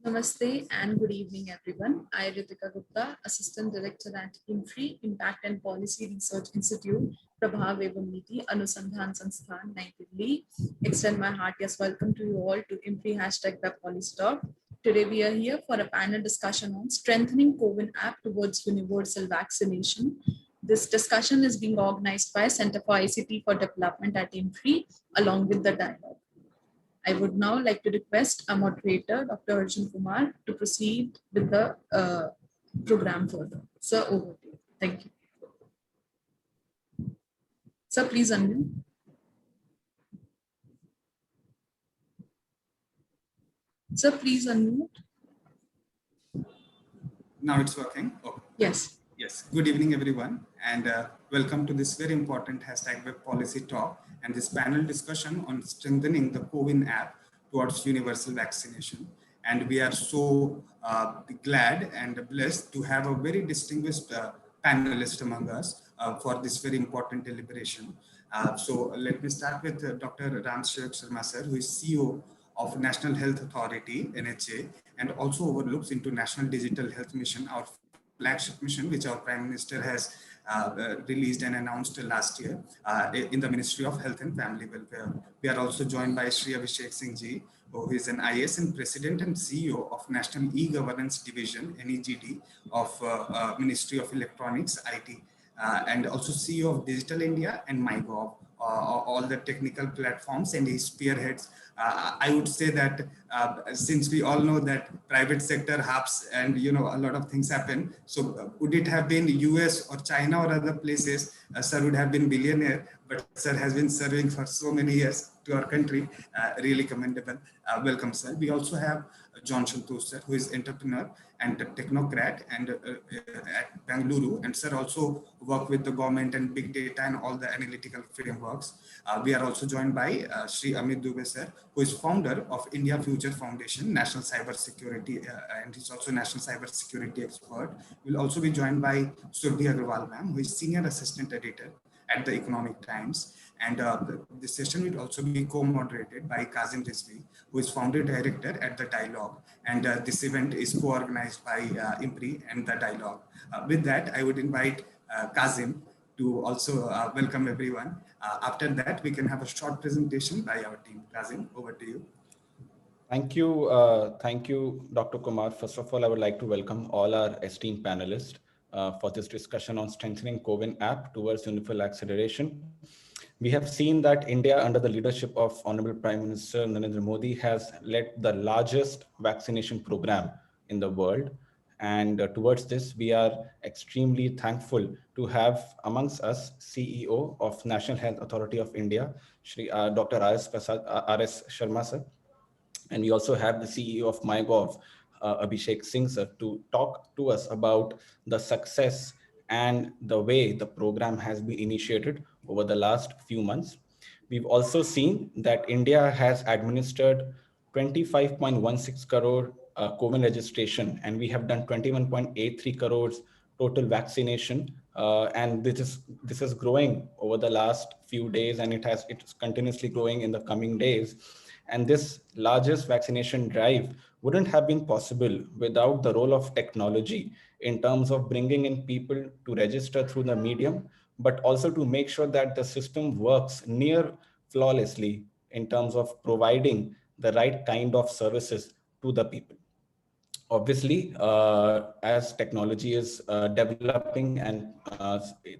Namaste and good evening, everyone. I, Ritika Gupta, Assistant Director at INFRI, Impact and Policy Research Institute, Prabhav Evam Niti, Anusandhan Sansthan, Nai Delhi. Extend my heartiest welcome to you all to INFRI #Web Policy Talk. Today, we are here for a panel discussion on strengthening COVID app towards universal vaccination. This discussion is being organized by Center for ICT for Development at INFRI, along with the dialogue. I would now like to request our moderator, Dr. Arjun Kumar, to proceed with the program further. Sir, over to you. Thank you. Sir, please unmute. Sir, please unmute. Now it's working. Oh. Yes. Yes. Good evening, everyone, and welcome to this very important #Web Policy Talk and this panel discussion on strengthening the CoWIN app towards universal vaccination. And we are so glad and blessed to have a very distinguished panelist among us for this very important deliberation. So let me start with Dr. Ram Sharma sir, who is CEO of National Health Authority, NHA, and also overlooks into National Digital Health Mission, our flagship mission, which our Prime Minister has released and announced last year in the Ministry of Health and Family Welfare. We are also joined by Shri Abhishek Singh Ji, who is an IAS and President and CEO of National E-Governance Division, NEGD, of Ministry of Electronics, IT, and also CEO of Digital India and MyGov, all the technical platforms, and he spearheads. I would say that since we all know that private sector hubs and a lot of things happen, so would it have been US or China or other places, sir would have been billionaire, but sir has been serving for so many years to our country. Really commendable. Welcome, sir. We also have John Shantosh, sir, who is entrepreneur and a technocrat and at Bangalore, and sir also work with the government and big data and all the analytical frameworks. We are also joined by Shri Amit Dubey, sir, who is founder of India Future Foundation, National Cyber Security, and he's also National Cyber Security expert. We'll also be joined by Surbhi Agarwal, ma'am, who is Senior Assistant Editor at the Economic Times. And this session will also be co-moderated by Kazim Rizvi, who is founder director at The Dialogue. And this event is co-organized by IMPRI and The Dialogue. With that, I would invite Kazim to also welcome everyone. After that, we can have a short presentation by our team. Kazim, over to you. Thank you, Dr. Kumar. First of all, I would like to welcome all our esteemed panelists for this discussion on strengthening CoWIN app towards universal acceleration. We have seen that India, under the leadership of Honorable Prime Minister Narendra Modi, has led the largest vaccination program in the world. And towards this, we are extremely thankful to have amongst us CEO of National Health Authority of India, Shri Dr. R.S. Sharma sir. And we also have the CEO of MyGov, Abhishek Singh sir, to talk to us about the success and the way the program has been initiated over the last few months. We've also seen that India has administered 25.16 crore CoWIN registration, and we have done 21.83 crores total vaccination. And this is growing over the last few days, and it's continuously growing in the coming days. And this largest vaccination drive wouldn't have been possible without the role of technology in terms of bringing in people to register through the medium, but also to make sure that the system works near flawlessly in terms of providing the right kind of services to the people. Obviously, as technology is developing and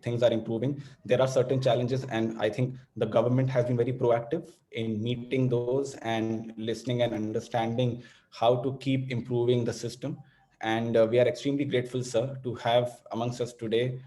things are improving, there are certain challenges, and I think the government has been very proactive in meeting those and listening and understanding how to keep improving the system. And we are extremely grateful, sir, to have amongst us today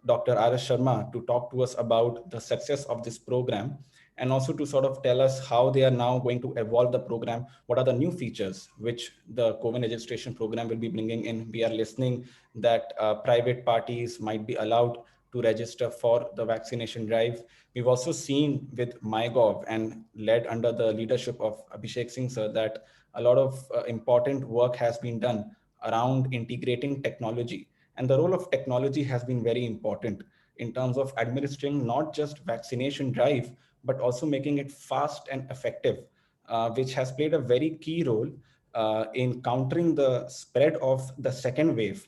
Dr. R.S. Sharma to talk to us about the success of this program, and also to sort of tell us how they are now going to evolve the program. What are the new features which the CoWIN registration program will be bringing in? We are listening that private parties might be allowed to register for the vaccination drive. We've also seen with MyGov and led under the leadership of Abhishek Singh sir that a lot of important work has been done around integrating technology. And the role of technology has been very important in terms of administering not just vaccination drive, but also making it fast and effective, which has played a very key role in countering the spread of the second wave.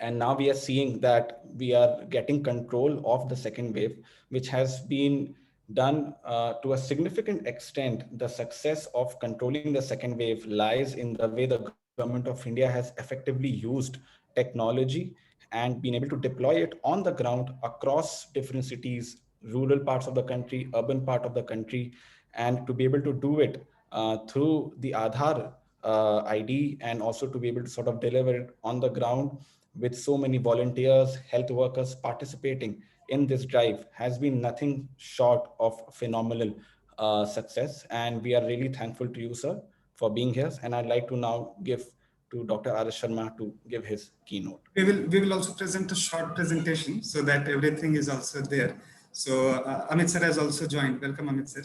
And now we are seeing that we are getting control of the second wave, which has been done to a significant extent. The success of controlling the second wave lies in the way the government of India has effectively used technology and been able to deploy it on the ground across different cities, rural parts of the country, urban part of the country, and to be able to do it through the Aadhaar ID, and also to be able to sort of deliver it on the ground with so many volunteers, health workers participating in this drive has been nothing short of phenomenal success. And we are really thankful to you, sir, for being here. And I'd like to now give to Dr. R.S. Sharma to give his keynote. We will also present a short presentation so that everything is also there. So Amit sir has also joined. Welcome, Amit sir.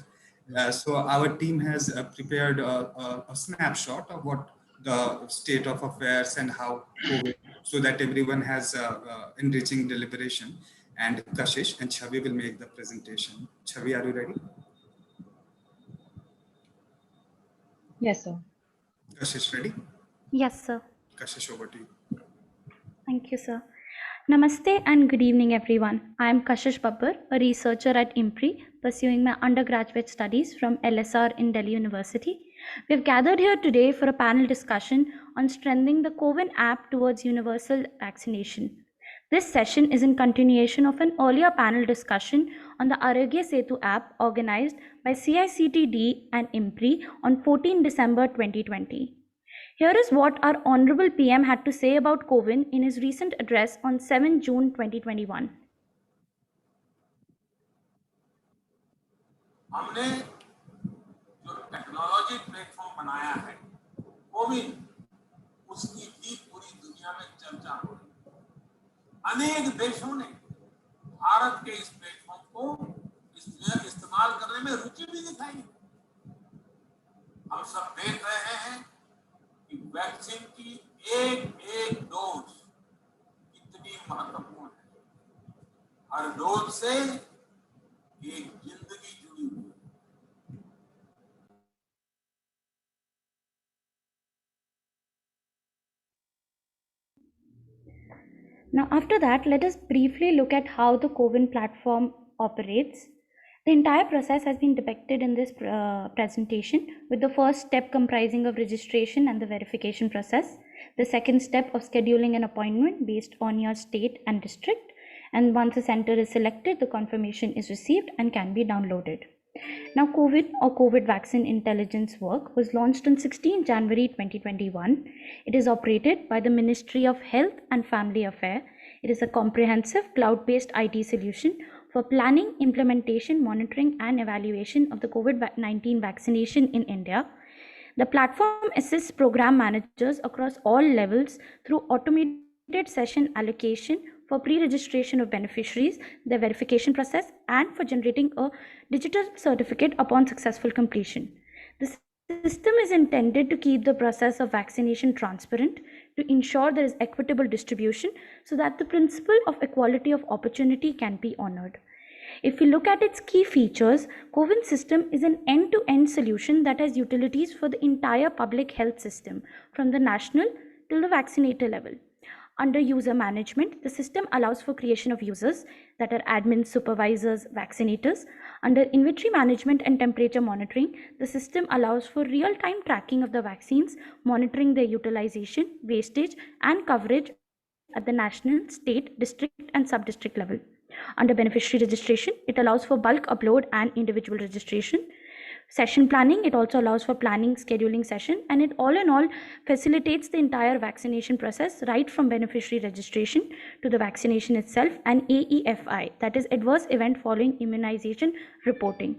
So our team has prepared a snapshot of what the state of affairs and how COVID, so that everyone has enriching deliberation. And Kashish and Chavi will make the presentation. Chavi, are you ready? Yes, sir. Kashish, ready? Yes, sir. Kashish, over to you. Thank you, sir. Namaste and good evening, everyone. I am Kashish Babbar, a researcher at IMPRI, pursuing my undergraduate studies from LSR in Delhi University. We have gathered here today for a panel discussion on strengthening the CoWIN app towards universal vaccination. This session is in continuation of an earlier panel discussion on the Arogya Setu app organized by CICTD and IMPRI on 14 December 2020. Here is what our Honorable PM had to say about CoWIN in his recent address on 7 June 2021. हमने जो technology platform बनाया है कोविन, उसकी भी पूरी दुनिया में चर्चा हो रही है। अनेक देशों ने भारत के इस प्लेटफॉर्म को इस्तेमाल करने में रुचि भी दिखाई। हम सब देख रहे हैं कि वैक्सीन की एक डोज कितनी महत्वपूर्ण है। हर डोज से एक जिंदगी जुड़ी हुई है। Now, after that, let us briefly look at how the CoWIN platform operates. The entire process has been depicted in this presentation, with the first step comprising of registration and the verification process, the second step of scheduling an appointment based on your state and district, and once a center is selected, the confirmation is received and can be downloaded. Now, CoWIN or COVID Vaccine Intelligence Work was launched on 16 January 2021. It is operated by the Ministry of Health and Family Affairs. It is a comprehensive cloud-based IT solution for planning, implementation, monitoring, and evaluation of the COVID-19 vaccination in India. The platform assists program managers across all levels through automated session allocation for pre-registration of beneficiaries, the verification process, and for generating a digital certificate upon successful completion. The system is intended to keep the process of vaccination transparent, to ensure there is equitable distribution so that the principle of equality of opportunity can be honored. If we look at its key features, CoWIN system is an end-to-end solution that has utilities for the entire public health system, from the national till the vaccinator level. Under user management, the system allows for creation of users that are admins, supervisors, vaccinators. Under inventory management and temperature monitoring, the system allows for real-time tracking of the vaccines, monitoring their utilization, wastage, and coverage at the national, state, district, and sub-district level. Under beneficiary registration, it allows for bulk upload and individual registration. Session planning, it also allows for planning, scheduling session, and it all in all facilitates the entire vaccination process, right from beneficiary registration to the vaccination itself, and AEFI, that is Adverse Event Following Immunization reporting.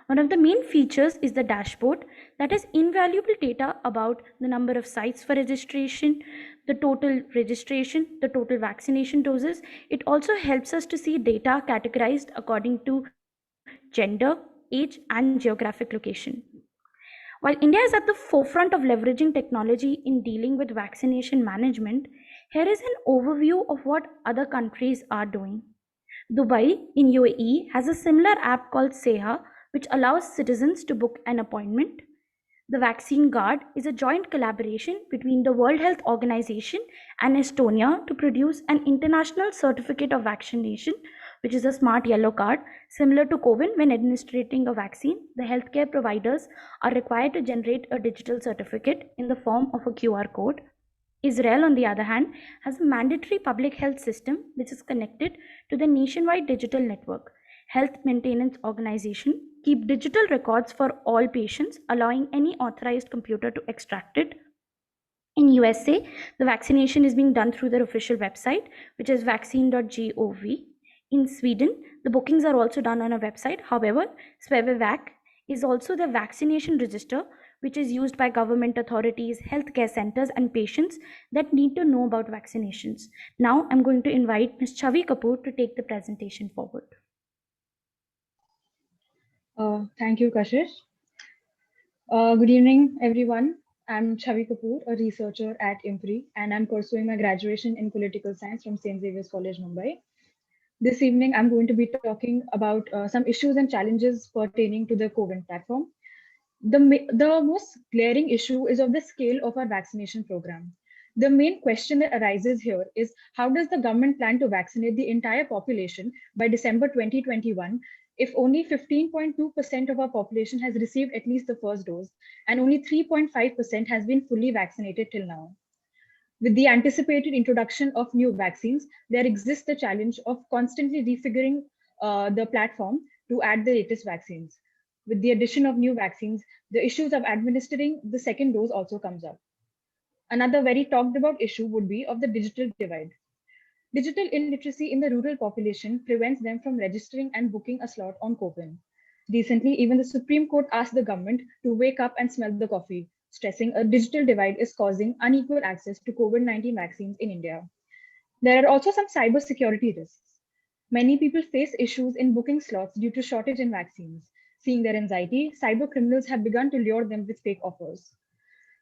One of the main features is the dashboard that has invaluable data about the number of sites for registration, the total registration, the total vaccination doses. It also helps us to see data categorized according to gender, age, and geographic location. While India is at the forefront of leveraging technology in dealing with vaccination management, here is an overview of what other countries are doing. Dubai in UAE has a similar app called Seha, which allows citizens to book an appointment. The Vaccine Guard is a joint collaboration between the World Health Organization and Estonia to produce an international certificate of vaccination, which is a smart yellow card. Similar to COVID, when administering a vaccine, the healthcare providers are required to generate a digital certificate in the form of a QR code. Israel, on the other hand, has a mandatory public health system which is connected to the nationwide digital network. Health Maintenance Organization keep digital records for all patients, allowing any authorized computer to extract it. In USA, the vaccination is being done through their official website, which is vaccine.gov. In Sweden, the bookings are also done on a website. However, Svevavac is also the vaccination register, which is used by government authorities, healthcare centers, and patients that need to know about vaccinations. Now, I'm going to invite Ms. Chavi Kapoor to take the presentation forward. Thank you, Kashish. Good evening, everyone. I'm Chavi Kapoor, a researcher at IMPRI, and I'm pursuing my graduation in political science from St. Xavier's College, Mumbai. This evening, I'm going to be talking about some issues and challenges pertaining to the COVID platform. The most glaring issue is of the scale of our vaccination program. The main question that arises here is, how does the government plan to vaccinate the entire population by December 2021 if only 15.2% of our population has received at least the first dose and only 3.5% has been fully vaccinated till now? With the anticipated introduction of new vaccines, there exists the challenge of constantly refiguring the platform to add the latest vaccines. With the addition of new vaccines, the issues of administering the second dose also comes up. Another very talked about issue would be of the digital divide. Digital illiteracy in the rural population prevents them from registering and booking a slot on CoWIN. Recently, even the Supreme Court asked the government to wake up and smell the coffee, stressing a digital divide is causing unequal access to COVID-19 vaccines in India. There are also some cybersecurity risks. Many people face issues in booking slots due to shortage in vaccines. Seeing their anxiety, cyber criminals have begun to lure them with fake offers.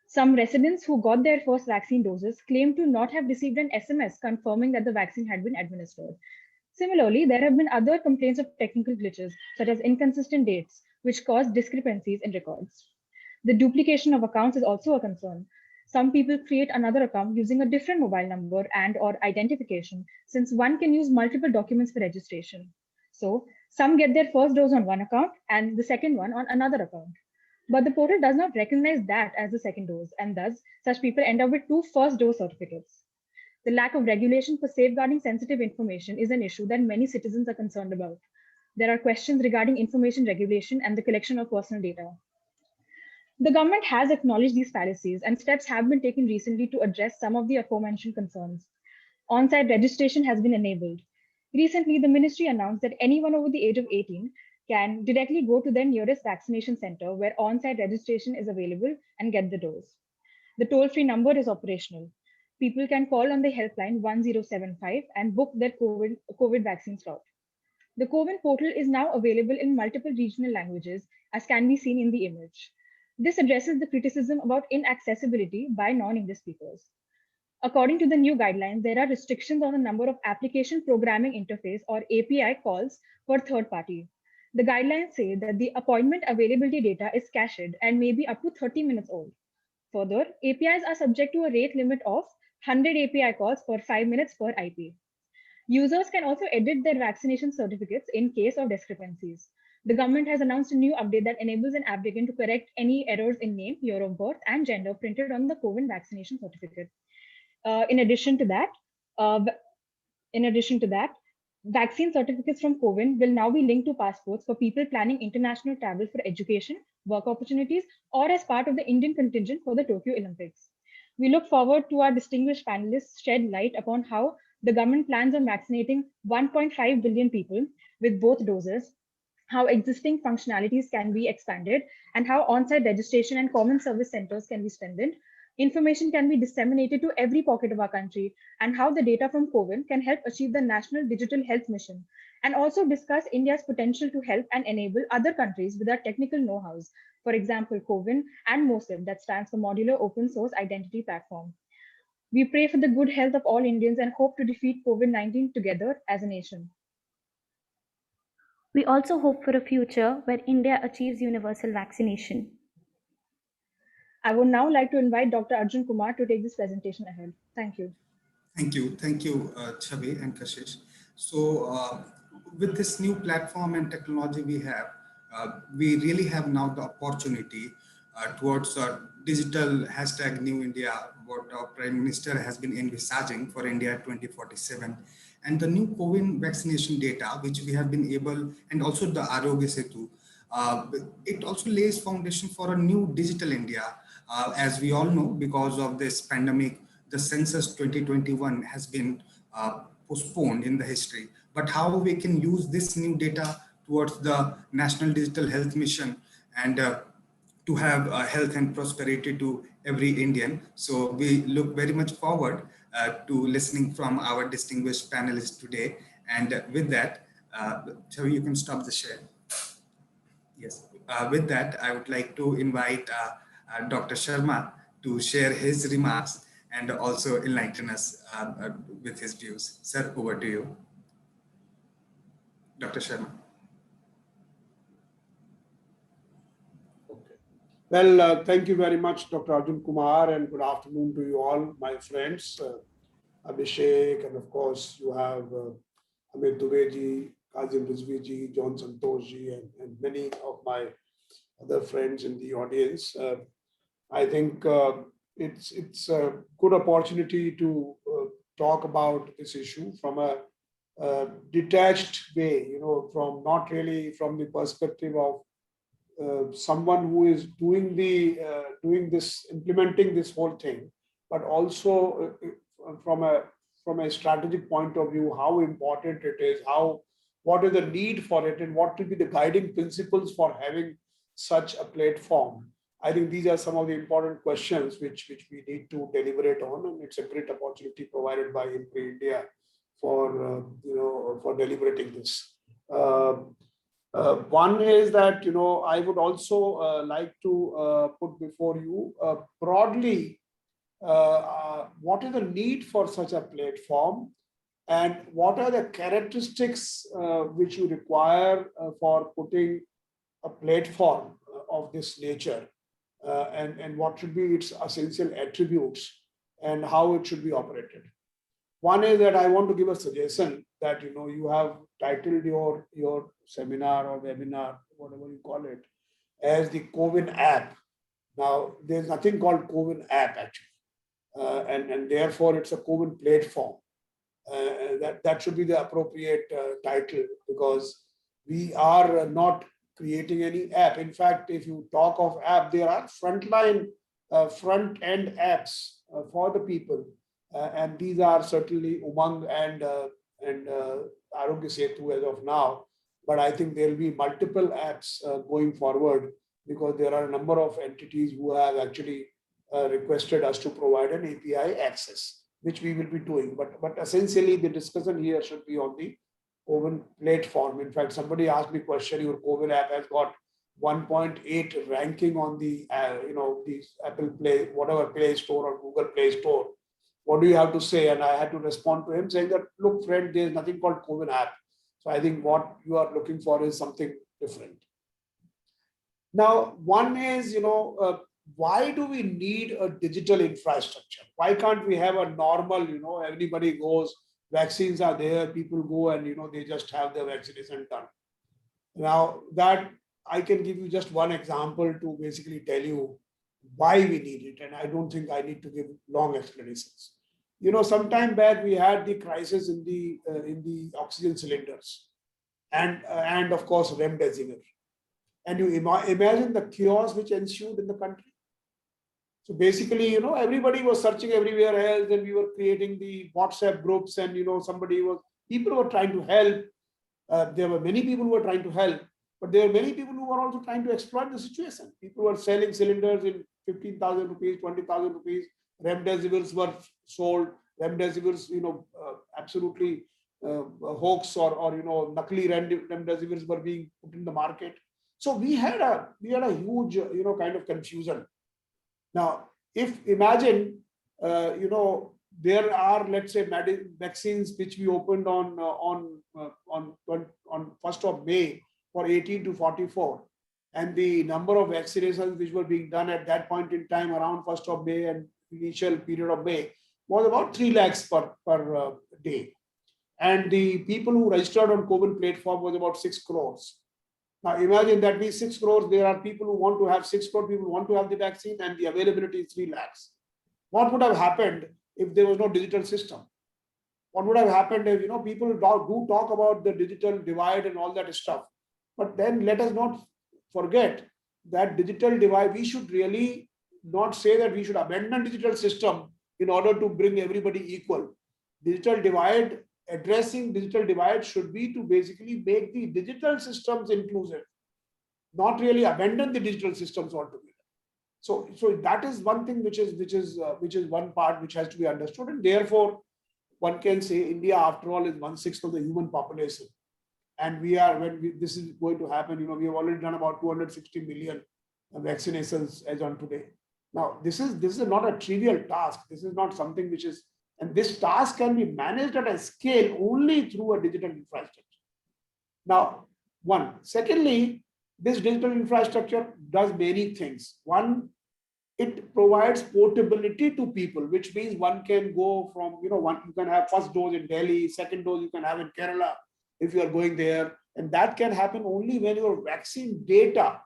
Some residents who got their first vaccine doses claim to not have received an SMS confirming that the vaccine had been administered. Similarly, there have been other complaints of technical glitches, such as inconsistent dates, which cause discrepancies in records. The duplication of accounts is also a concern. Some people create another account using a different mobile number and/or identification, since one can use multiple documents for registration. So, some get their first dose on one account and the second one on another account. But the portal does not recognize that as the second dose, and thus, such people end up with two first dose certificates. The lack of regulation for safeguarding sensitive information is an issue that many citizens are concerned about. There are questions regarding information regulation and the collection of personal data. The government has acknowledged these fallacies, and steps have been taken recently to address some of the aforementioned concerns. On-site registration has been enabled. Recently, the ministry announced that anyone over the age of 18 can directly go to their nearest vaccination center where on-site registration is available and get the dose. The toll-free number is operational. People can call on the helpline 1075 and book their COVID vaccine slot. The CoWIN portal is now available in multiple regional languages, as can be seen in the image. This addresses the criticism about inaccessibility by non-English speakers. According to the new guidelines, there are restrictions on the number of application programming interface or API calls per third party. The guidelines say that the appointment availability data is cached and may be up to 30 minutes old. Further, APIs are subject to a rate limit of 100 API calls per 5 minutes per IP. Users can also edit their vaccination certificates in case of discrepancies. The government has announced a new update that enables an applicant to correct any errors in name, year of birth, and gender printed on the COVID vaccination certificate. In addition to that, vaccine certificates from CoWIN will now be linked to passports for people planning international travel for education, work opportunities, or as part of the Indian contingent for the Tokyo Olympics. We look forward to our distinguished panelists shed light upon how the government plans on vaccinating 1.5 billion people with both doses, how existing functionalities can be expanded, and how on-site registration and common service centers can be strengthened. Information can be disseminated to every pocket of our country, and how the data from CoWIN can help achieve the National Digital Health Mission, and also discuss India's potential to help and enable other countries with our technical know-hows, for example, CoWIN and MOSIP, that stands for Modular Open Source Identity Platform. We pray for the good health of all Indians and hope to defeat COVID-19 together as a nation. We also hope for a future where India achieves universal vaccination. I would now like to invite Dr. Arjun Kumar to take this presentation ahead. Thank you. Thank you, Chavi and Kashish. So with this new platform and technology we really have now the opportunity towards digital hashtag New India, what our Prime Minister has been envisaging for India 2047. And the new COVID vaccination data, which we have been able, and also the Arogya Setu, it also lays foundation for a new digital India. As we all know, because of this pandemic, the census 2021 has been postponed in the history. But how we can use this new data towards the National Digital Health Mission and to have health and prosperity to every Indian. So we look very much forward to listening from our distinguished panelists today. And with that, Chavi, you can stop the share. Yes. With that, I would like to invite Dr. Sharma to share his remarks and also enlighten us with his views. Sir, over to you. Dr. Sharma. Okay. Well, thank you very much, Dr. Arjun Kumar, and good afternoon to you all, my friends. Abhishek, and of course, you have Amit Dubeji, Kazim Rizvi, John Santoshi, and many of my other friends in the audience. I think it's a good opportunity to talk about this issue from a detached way, from not really from the perspective of someone who is doing implementing this whole thing, but also from a strategic point of view, how important it is, what is the need for it, and what will be the guiding principles for having such a platform. I think these are some of the important questions which we need to deliberate on, and it's a great opportunity provided by INFRI India for for deliberating this. One is that I would also like to put before you broadly what is the need for such a platform, and what are the characteristics which you require for putting a platform of this nature, and what should be its essential attributes and how it should be operated. One is that I want to give a suggestion that you have titled your seminar or webinar, whatever you call it, as the COVID app. Now, there's nothing called COVID app actually, and therefore it's a COVID platform. That should be the appropriate title, because we are not creating any app. In fact, if you talk of app, there are front-end apps for the people, and these are certainly Umang and Arogya Setu as of now. But I think there will be multiple apps going forward, because there are a number of entities who have actually requested us to provide an API access, which we will be doing. But essentially, the discussion here should be on the COVID platform. In fact, somebody asked me a question, your COVID app has got 1.8 ranking on the the Apple Play, whatever Play Store or Google Play Store. What do you have to say? And I had to respond to him saying that, look, friend, there is nothing called COVID app. So I think what you are looking for is something different. Now, one is, why do we need a digital infrastructure? Why can't we have a normal, everybody goes, vaccines are there, people go and, they just have their vaccination done. Now, that I can give you just one example to basically tell you why we need it. And I don't think I need to give long explanations. Some time back, we had the crisis in the oxygen cylinders and of course, remdesivir. And you imagine the chaos which ensued in the country. So basically, everybody was searching everywhere else, and we were creating the WhatsApp groups, and, people were trying to help. There were many people who were trying to help, but there were many people who were also trying to exploit the situation. People were selling cylinders in 15,000 rupees, 20,000 rupees. Remdesivirs were sold. Remdesivirs, absolutely hoax or nakli remdesivirs were being put in the market. So we had a huge, kind of confusion. Now, if imagine, there are, let's say, vaccines which we opened on 1st of May for 18 to 44, and the number of vaccinations which were being done at that point in time around 1st of May and initial period of May was about 3 lakhs per day. And the people who registered on CoWIN platform was about 6 crores. Now imagine that means 6 crores, there are people who want to have 6 crore people who want to have the vaccine, and the availability is 3 lakhs. What would have happened if there was no digital system? What would have happened if, people do talk about the digital divide and all that stuff. But then let us not forget that digital divide, we should really not say that we should abandon digital system in order to bring everybody equal. Digital divide, addressing digital divide should be to basically make the digital systems inclusive, not really abandon the digital systems altogether. So that is one thing which is one part which has to be understood, and therefore one can say India, after all, is 1/6 of the human population, and this is going to happen. We have already done about 260 million vaccinations as on today. Now, this is not a trivial task. This is not something which is, and this task can be managed at a scale only through a digital infrastructure. Now, secondly, this digital infrastructure does many things. One, it provides portability to people, which means one can go from, you can have first dose in Delhi, second dose you can have in Kerala if you are going there. And that can happen only when your vaccine data,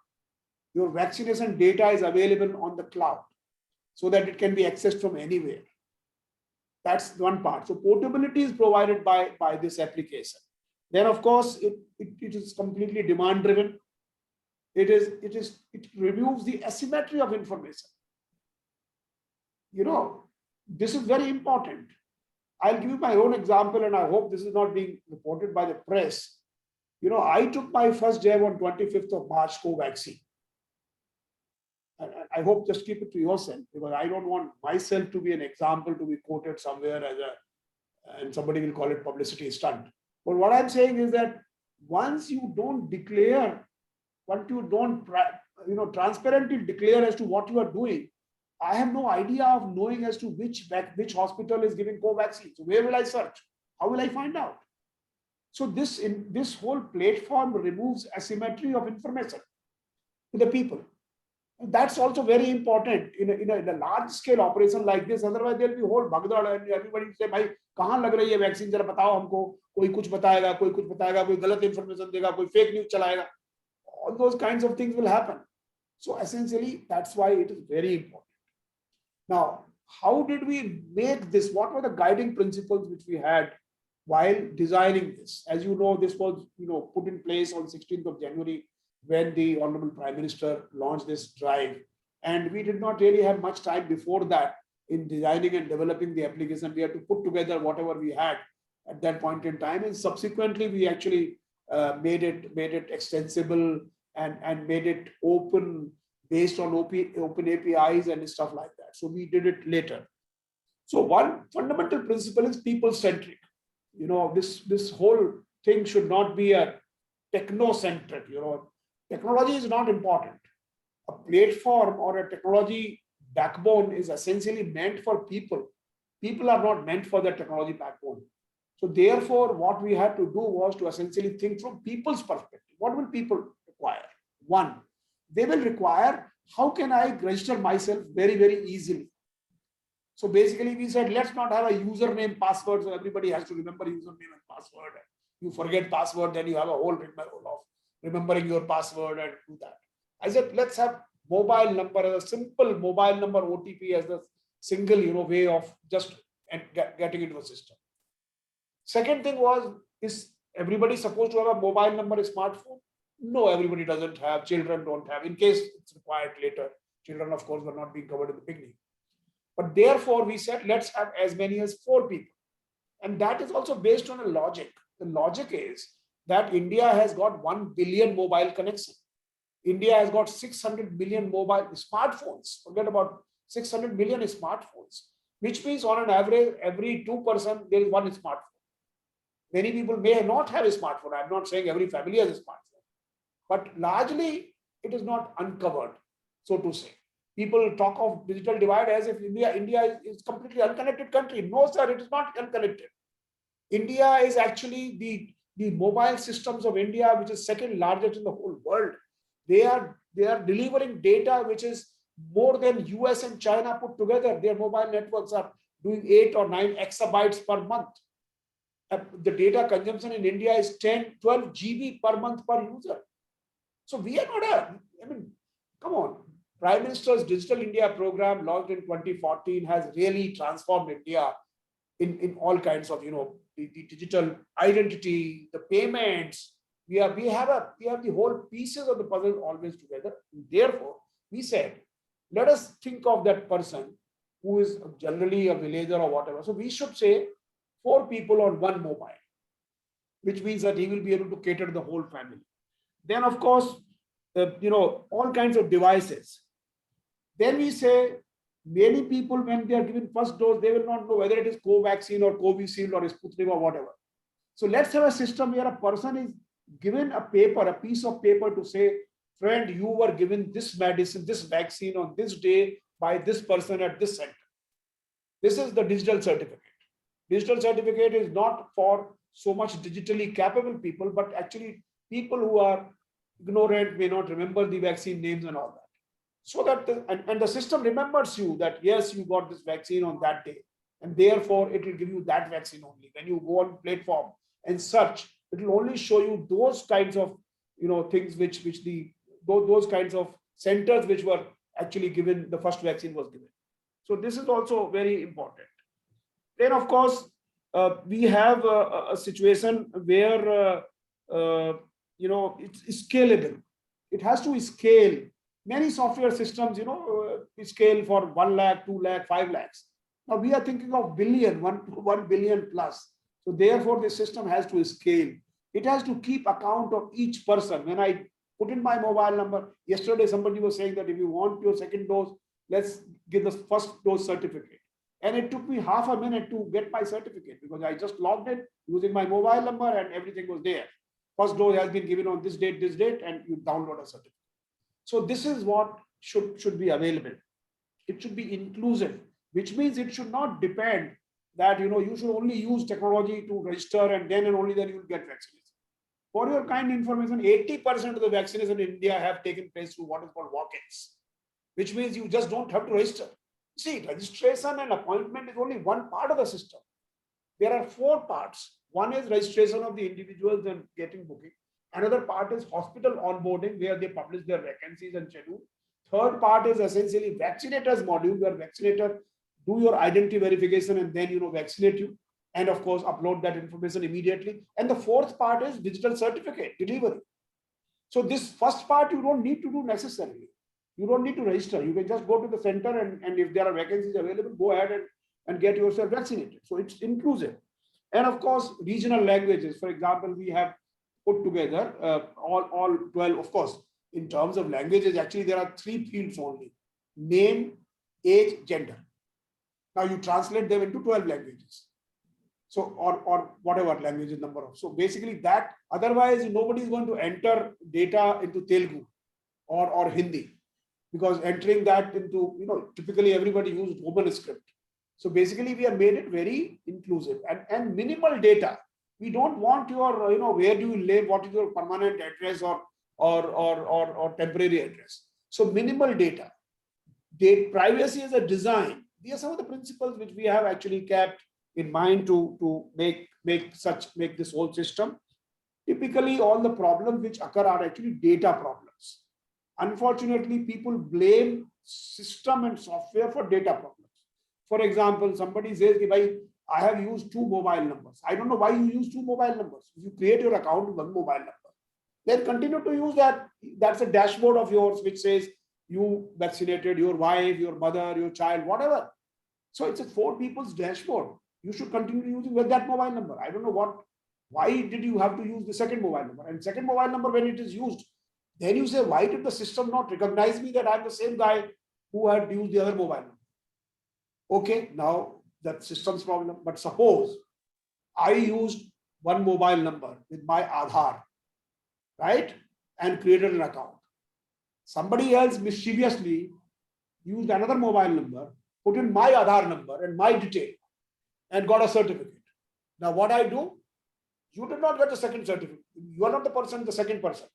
your vaccination data is available on the cloud so that it can be accessed from anywhere. That's one part. So portability is provided by this application. Then, of course, it is completely demand driven. It removes the asymmetry of information. This is very important. I'll give you my own example, and I hope this is not being reported by the press. I took my first jab on 25th of March, Covaxin. I hope just keep it to yourself, because I don't want myself to be an example to be quoted somewhere and somebody will call it publicity stunt. But what I'm saying is that once you don't declare, once you don't transparently declare as to what you are doing, I have no idea of knowing as to which hospital is giving Covaxin. So where will I search? How will I find out? So this whole platform removes asymmetry of information to the people. And that's also very important in a large scale operation like this. Otherwise, there will be whole bagdad and everybody will say, "Bhai, kahan lag rahi hai vaccine? Jara batao humko." Koi kuch batayega, koi galat information dega, koi fake news chalayega. All those kinds of things will happen. So essentially, that's why it is very important. Now, how did we make this? What were the guiding principles which we had while designing this? As you know, this was put in place on 16th of January when the Honorable Prime Minister launched this drive. And we did not really have much time before that in designing and developing the application. We had to put together whatever we had at that point in time. And subsequently, we actually made it extensible and made it open based on open APIs and stuff like that. So we did it later. So one fundamental principle is people-centric. This whole thing should not be a techno-centric. Technology is not important. A platform or a technology backbone is essentially meant for people. People are not meant for the technology backbone. So therefore, what we had to do was to essentially think from people's perspective. What will people require? One, they will require, how can I register myself very, very easily? So basically we said, let's not have a username password. So everybody has to remember username and password. You forget password, then you have a whole rigmarole of remembering your password and do that. I said, let's have mobile number, as a simple mobile number OTP as the single way of just getting into the system. Second thing was, is everybody supposed to have a mobile number, a smartphone? No, everybody doesn't have. Children don't have. In case it's required later. Children, of course, were not being covered in the beginning. But therefore, we said, let's have as many as 4 people. And that is also based on a logic. The logic is that India has got 1 billion mobile connections. India has got 600 million mobile smartphones. Forget about 600 million smartphones, which means on an average, every 2% there is one smartphone. Many people may not have a smartphone. I'm not saying every family has a smartphone. But largely, it is not uncovered, so to say. People talk of digital divide as if India is completely unconnected country. No, sir, it is not unconnected. India is actually the mobile systems of India, which is second largest in the whole world. They are delivering data which is more than US and China put together. Their mobile networks are doing 8 or 9 exabytes per month. The data consumption in India is 10, 12 GB per month per user. So we are not come on. Prime Minister's Digital India program launched in 2014 has really transformed India in all kinds of, the digital identity, the payments. We have the whole pieces of the puzzle always together. Therefore, we said, let us think of that person who is generally a villager or whatever. So we should say 4 people on one mobile, which means that he will be able to cater to the whole family. Then, of course, all kinds of devices. Then we say many people, when they are given first dose, they will not know whether it is Covaxin or Covishield or Sputnik or whatever. So let's have a system where a person is given a piece of paper to say, friend, you were given this medicine, this vaccine on this day by this person at this center. This is the digital certificate. Digital certificate is not for so much digitally capable people, but actually people who are ignorant, may not remember the vaccine names and all that. So that the system remembers you that yes, you got this vaccine on that day, and therefore it will give you that vaccine only. When you go on platform and search, it will only show you those kinds of things which those kinds of centers which were actually given, the first vaccine was given. So this is also very important. Then of course we have a situation where it's scalable. It has to scale. Many software systems, scale for 1 lakh, 2 lakh, 5 lakhs. Now we are thinking of 1 billion plus. So therefore the system has to scale. It has to keep account of each person. When I put in my mobile number, yesterday somebody was saying that if you want your second dose, let's give the first dose certificate. And it took me half a minute to get my certificate because I just logged in using my mobile number and everything was there. First dose has been given on this date, and you download a certificate. So this is what should be available. It should be inclusive, which means it should not depend that you should only use technology to register and only then you will get vaccination. For your kind information, 80% of the vaccination in India have taken place through what is called walk-ins, which means you just don't have to register. See, registration and appointment is only one part of the system. There are 4 parts. One is registration of the individuals and getting booking. Another part is hospital onboarding, where they publish their vacancies and schedule. Third part is essentially vaccinators module, where vaccinator do your identity verification and then vaccinate you, and of course upload that information immediately. And the 4th part is digital certificate delivery. So this first part you don't need to do necessarily. You don't need to register. You can just go to the center and if there are vacancies available, go ahead and get yourself vaccinated. So it's inclusive. And of course, regional languages. For example, we have put together all 12, of course, in terms of languages, actually there are 3 fields only: name, age, gender. Now you translate them into 12 languages. So, or whatever languages number of. So basically that, otherwise nobody is going to enter data into Telugu or Hindi, because entering that into, typically everybody uses Roman script. So basically we have made it very inclusive and minimal data. We don't want your, where do you live, what is your permanent address or temporary address. So minimal data. Privacy as a design. These are some of the principles which we have actually kept in mind to make this whole system. Typically, all the problems which occur are actually data problems. Unfortunately, people blame system and software for data problems. For example, somebody says, I have used 2 mobile numbers. I don't know why you use 2 mobile numbers. If you create your account with 1 mobile number, then continue to use that. That's a dashboard of yours which says you vaccinated your wife, your mother, your child, whatever. So it's a 4 people's dashboard. You should continue using with that mobile number. I don't know why did you have to use the second mobile number? And second mobile number, when it is used, then you say, why did the system not recognize me that I'm the same guy who had used the other mobile number? Okay, now that system's problem. But suppose I used 1 mobile number with my Aadhaar, right? And created an account. Somebody else mischievously used another mobile number, put in my Aadhaar number and my detail and got a certificate. Now what I do? You did not get the second certificate. You are not the person, the second person.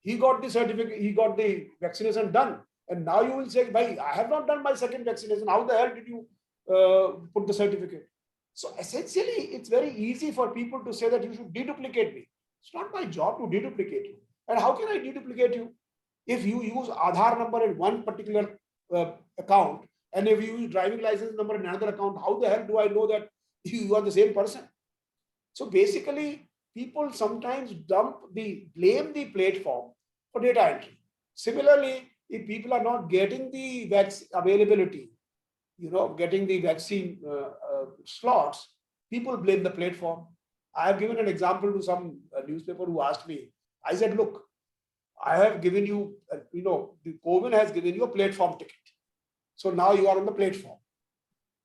he got the certificate, he got the vaccination done. And now you will say, "Bhai, I have not done my second vaccination. How the hell did you put the certificate?" So essentially, it's very easy for people to say that you should deduplicate me. It's not my job to deduplicate you. And how can I deduplicate you? If you use Aadhaar number in one particular account, and if you use driving license number in another account, how the hell do I know that you are the same person? So basically, people sometimes blame the platform for data entry. Similarly, if people are not getting the vaccine availability, getting the vaccine slots, people blame the platform. I have given an example to some newspaper who asked me. I said, look, I have given you, the COVID has given you a platform ticket. So now you are on the platform.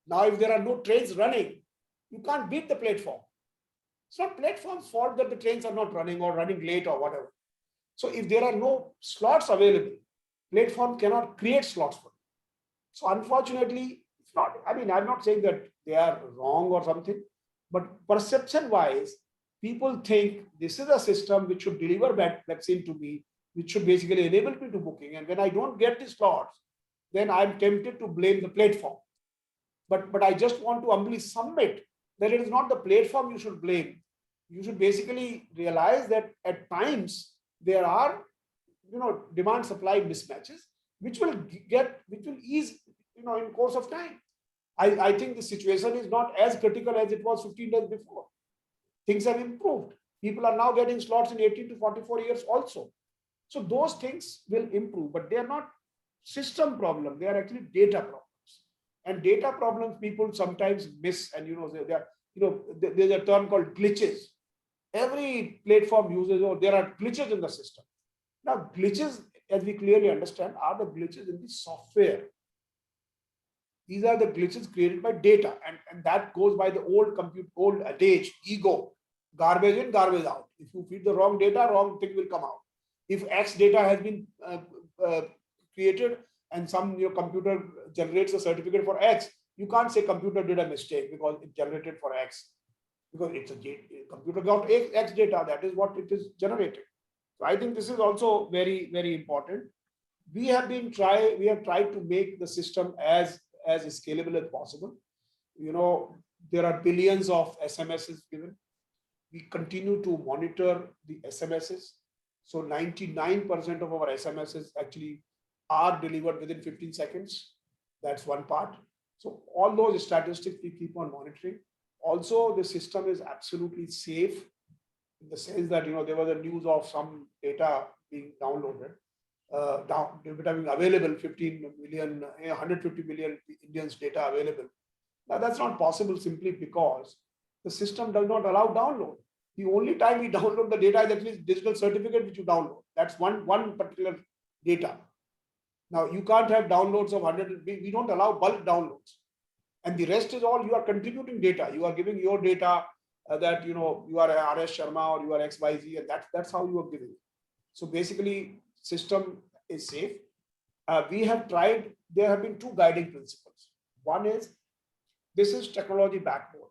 Now, if there are no trains running, you can't beat the platform. It's not platform's fault that the trains are not running or running late or whatever. So if there are no slots available, platform cannot create slots for you. So unfortunately, it's not, I'm not saying that they are wrong or something, but perception-wise, people think this is a system which should deliver vaccine to me, which should basically enable me to booking. And when I don't get the slots, then I'm tempted to blame the platform. But I just want to humbly submit that it is not the platform you should blame. You should basically realize that at times there are, demand supply mismatches, which will ease, in course of time. I think the situation is not as critical as it was 15 days before. Things have improved. People are now getting slots in 18 to 44 years also. So those things will improve, but they are not system problem. They are actually data problems. And data problems people sometimes miss. And there's a term called glitches. Every platform uses, or there are glitches in the system. Now, glitches, as we clearly understand, are the glitches in the software. These are the glitches created by data, and that goes by the old adage, ego, garbage in, garbage out. If you feed the wrong data, wrong thing will come out. If X data has been created and some computer generates a certificate for X, you can't say computer did a mistake because it generated for X, because it's a computer got X data, that is what it is generated. So I think this is also very, very important. We have tried to make the system as scalable as possible. There are billions of SMSs given. We continue to monitor the SMSs. So 99% of our SMSs actually are delivered within 15 seconds. That's one part. So all those statistics we keep on monitoring. Also, the system is absolutely safe in the sense that, there was a news of some data being downloaded, becoming available, 15 million, 150 million Indians data available. Now that's not possible simply because the system does not allow download. The only time we download the data is at least digital certificate which you download. That's one particular data. Now you can't have downloads of 100, we don't allow bulk downloads. And the rest is all you are contributing data. You are giving your data that, you are RS Sharma or you are XYZ, and that's how you are giving. So basically, system is safe. We have tried, there have been two guiding principles. One is, this is technology backbone.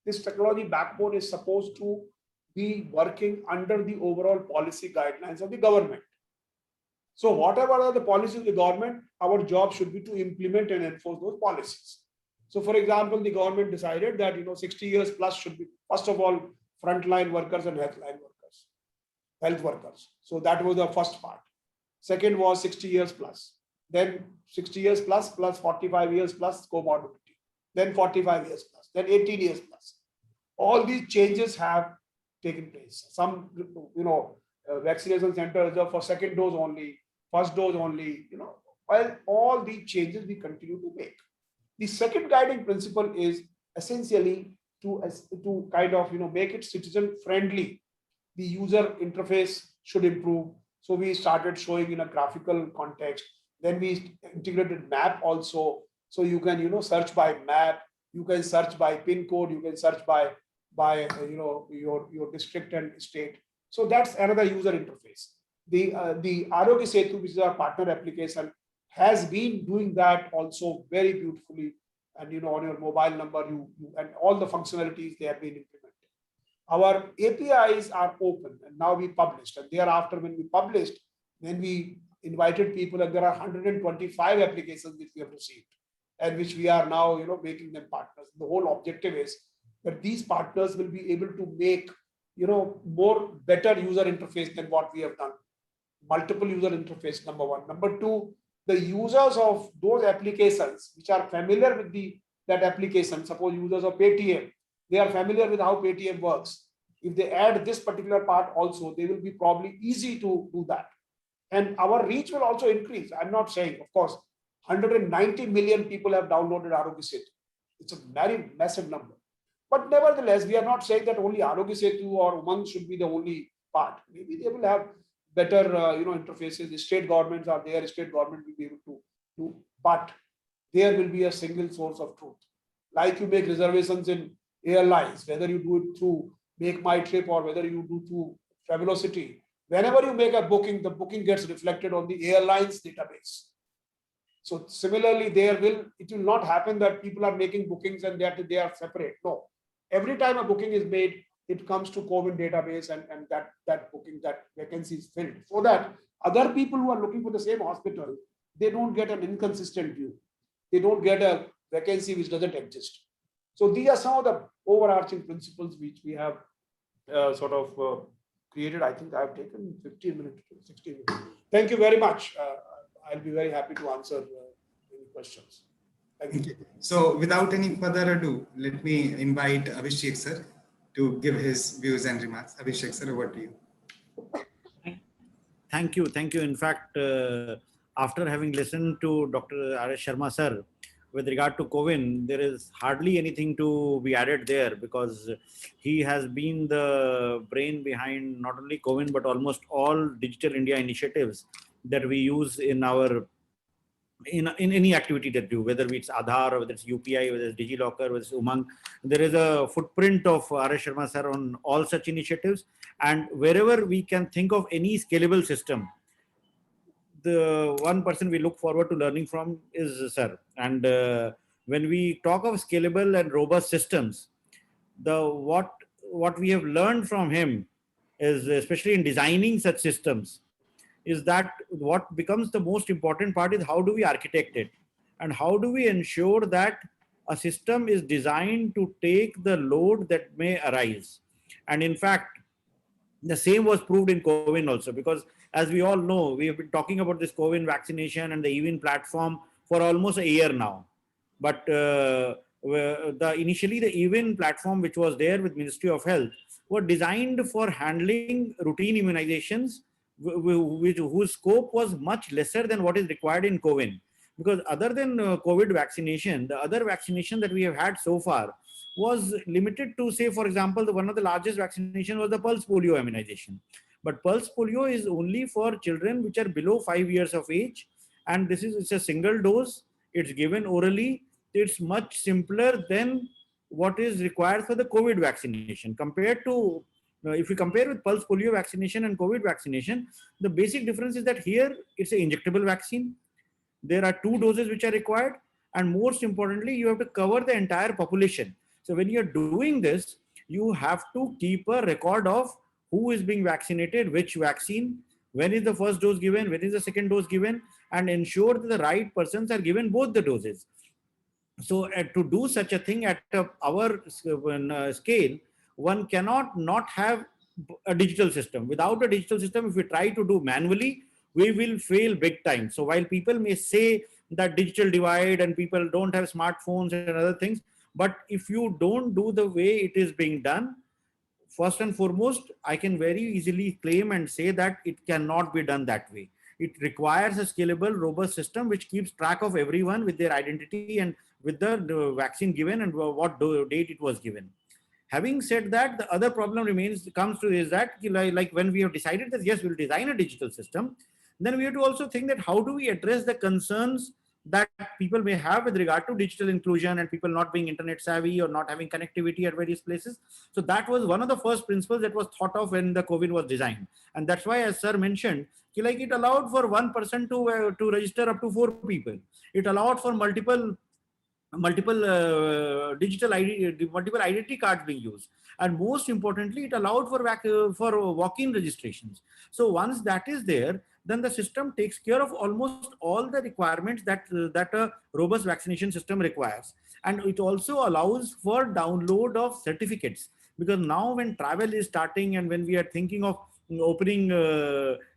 This technology backbone is supposed to be working under the overall policy guidelines of the government. So whatever are the policies of the government, our job should be to implement and enforce those policies. So for example, the government decided that 60 years plus should be, first of all, frontline workers and health workers. So that was the first part. Second was 60 years plus. Then 60 years plus 45 years plus comorbidity. Then 45 years plus. Then 18 years plus. All these changes have taken place. Some, vaccination centers are for second dose only, first dose only, while all these changes we continue to make. The second guiding principle is essentially to kind of, make it citizen friendly. The user interface should improve. So we started showing in a graphical context. Then we integrated map also. So you can, search by map, you can search by pin code, you can search by your district and state. So that's another user interface. The Arogya Setu, which is our partner application, has been doing that also very beautifully. And on your mobile number, you and all the functionalities they have been implemented. Our APIs are open, and now we published. And thereafter, when we published, when we invited people, and there are 125 applications which we have received and which we are now, making them partners. The whole objective is that these partners will be able to make, more better user interface than what we have done. Multiple user interface, number one. Number two, the users of those applications which are familiar with that application, suppose users of Paytm, they are familiar with how Paytm works. If they add this particular part also, they will be probably easy to do that. And our reach will also increase. I'm not saying, of course, 190 million people have downloaded Arogya Setu. It's a very massive number. But nevertheless, we are not saying that only Arogya Setu or Umang should be the only part. Maybe they will have better, interfaces. The state governments are there. State government will be able to do, but there will be a single source of truth. Like you make reservations in airlines, whether you do it through Make My Trip or whether you do through Travelocity. Whenever you make a booking, the booking gets reflected on the airlines database. So similarly, it will not happen that people are making bookings and that they are separate. No, every time a booking is made, it comes to COVID database and that booking, that vacancy is filled, so that other people who are looking for the same hospital, they don't get an inconsistent view. They don't get a vacancy which doesn't exist. So these are some of the overarching principles which we have created. I think I've taken 15 minutes, 16 minutes. Thank you very much. I'll be very happy to answer any questions. Thank you. So without any further ado, let me invite Abhishek sir to give his views and remarks. Abhishek sir, over to you. Thank you. In fact, after having listened to Dr. R.S. Sharma sir, with regard to COVID, there is hardly anything to be added there, because he has been the brain behind not only COVID, but almost all Digital India initiatives that we use in any activity that we do, whether it's Aadhaar, or whether it's UPI, whether it's DigiLocker, whether it's Umang. There is a footprint of R.S. Sharma sir on all such initiatives. And wherever we can think of any scalable system, the one person we look forward to learning from is sir. And when we talk of scalable and robust systems, what we have learned from him is, especially in designing such systems, is that what becomes the most important part is how do we architect it, and how do we ensure that a system is designed to take the load that may arise. And in fact, the same was proved in COVID also, because as we all know, we have been talking about this COVID vaccination and the eWin platform for almost a year now. But initially the eWin platform, which was there with Ministry of Health, were designed for handling routine immunizations, whose scope was much lesser than what is required in COVID. Because other than COVID vaccination, the other vaccination that we have had so far was limited to, say, for example, one of the largest vaccination was the pulse polio immunization. But pulse polio is only for children which are below 5 years of age. And it's a single dose. It's given orally. It's much simpler than what is required for the COVID vaccination. Compared to, if we compare with pulse polio vaccination and COVID vaccination, the basic difference is that here it's an injectable vaccine. There are 2 doses which are required. And most importantly, you have to cover the entire population. So when you're doing this, you have to keep a record of who is being vaccinated, which vaccine, when is the first dose given, when is the second dose given, and ensure that the right persons are given both the doses. So to do such a thing at our scale, one cannot not have a digital system. Without a digital system, if we try to do manually, we will fail big time. So while people may say that digital divide and people don't have smartphones and other things, but if you don't do the way it is being done, first and foremost, I can very easily claim and say that it cannot be done that way. It requires a scalable, robust system which keeps track of everyone with their identity and with the vaccine given and what date it was given. Having said that, the other problem comes to is that, like when we have decided that yes, we'll design a digital system, then we have to also think that how do we address the concerns that people may have with regard to digital inclusion and people not being internet savvy or not having connectivity at various places. So that was one of the first principles that was thought of when the COVID was designed. And that's why, as sir mentioned, like it allowed for one person to register up to 4 people. It allowed for multiple digital identity cards being used, and most importantly, it allowed for walk-in registrations. So once that is there, then the system takes care of almost all the requirements that a robust vaccination system requires. And it also allows for download of certificates, because now when travel is starting and when we are thinking of opening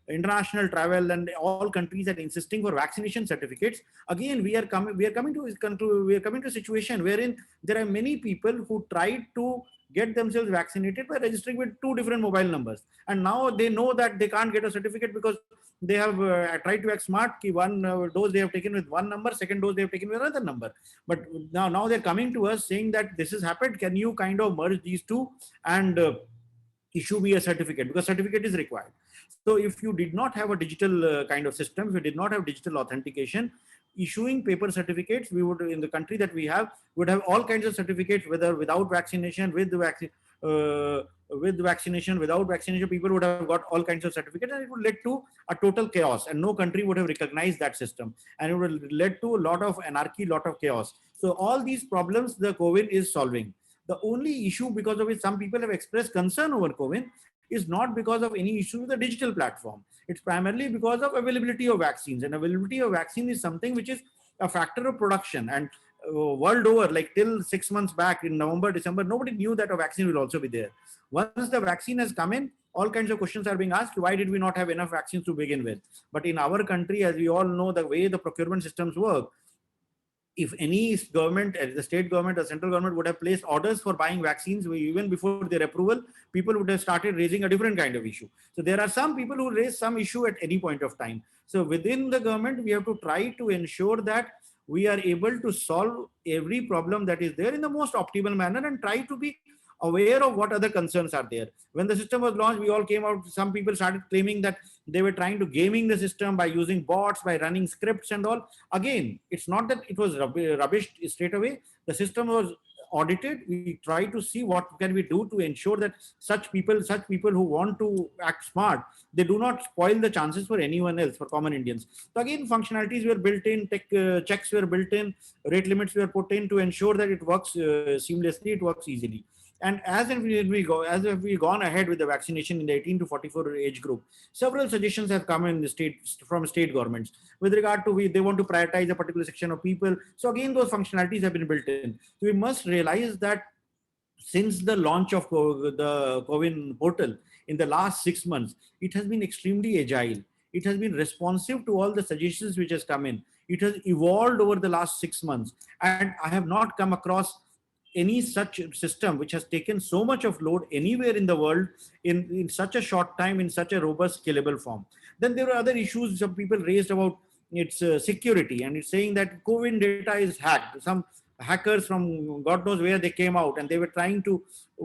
international travel, and all countries are insisting for vaccination certificates, again we are coming to a situation wherein there are many people who tried to get themselves vaccinated by registering with 2 different mobile numbers, and now they know that they can't get a certificate because they have tried to act smart. One dose they have taken with one number, second dose they have taken with another number. But now they're coming to us saying that this has happened. Can you kind of merge these two and issue me a certificate, because certificate is required. So if you did not have a digital kind of system, if you did not have digital authentication, issuing paper certificates, we would, in the country that we have, would have all kinds of certificates, whether without vaccination, with vaccination, without vaccination, people would have got all kinds of certificates, and it would lead to a total chaos, and no country would have recognized that system, and it would have led to a lot of anarchy, lot of chaos. So all these problems the COVID is solving. The only issue because of which some people have expressed concern over COVID is not because of any issue with the digital platform. It's primarily because of availability of vaccines, and availability of vaccine is something which is a factor of production. And world over, like till 6 months back in November, December, nobody knew that a vaccine will also be there. Once the vaccine has come in, all kinds of questions are being asked. Why did we not have enough vaccines to begin with? But in our country, as we all know, the way the procurement systems work, if any government, the state government or central government would have placed orders for buying vaccines even before their approval, people would have started raising a different kind of issue. So there are some people who raise some issue at any point of time. So within the government, we have to try to ensure that we are able to solve every problem that is there in the most optimal manner, and try to be aware of what other concerns are there. When the system was launched, we all came out, some people started claiming that they were trying to gaming the system by using bots, by running scripts and all. Again, it's not that it was rubbish straight away. The system was audited. We try to see what can we do to ensure that such people who want to act smart, they do not spoil the chances for anyone else, for common Indians. So again, functionalities were built in, tech checks were built in, rate limits were put in to ensure that it works seamlessly, it works easily. And as we gone ahead with the vaccination in the 18 to 44 age group, several suggestions have come in the from state governments with regard to they want to prioritize a particular section of people. So again, those functionalities have been built in. So we must realize that since the launch of the CoWIN portal in the last 6 months, it has been extremely agile. It has been responsive to all the suggestions which has come in. It has evolved over the last 6 months, and I have not come across any such system which has taken so much of load anywhere in the world in such a short time, in such a robust, scalable form. Then there are other issues some people raised about its security, and it's saying that CoWIN data is hacked. Some hackers from God knows where they came out, and they were trying to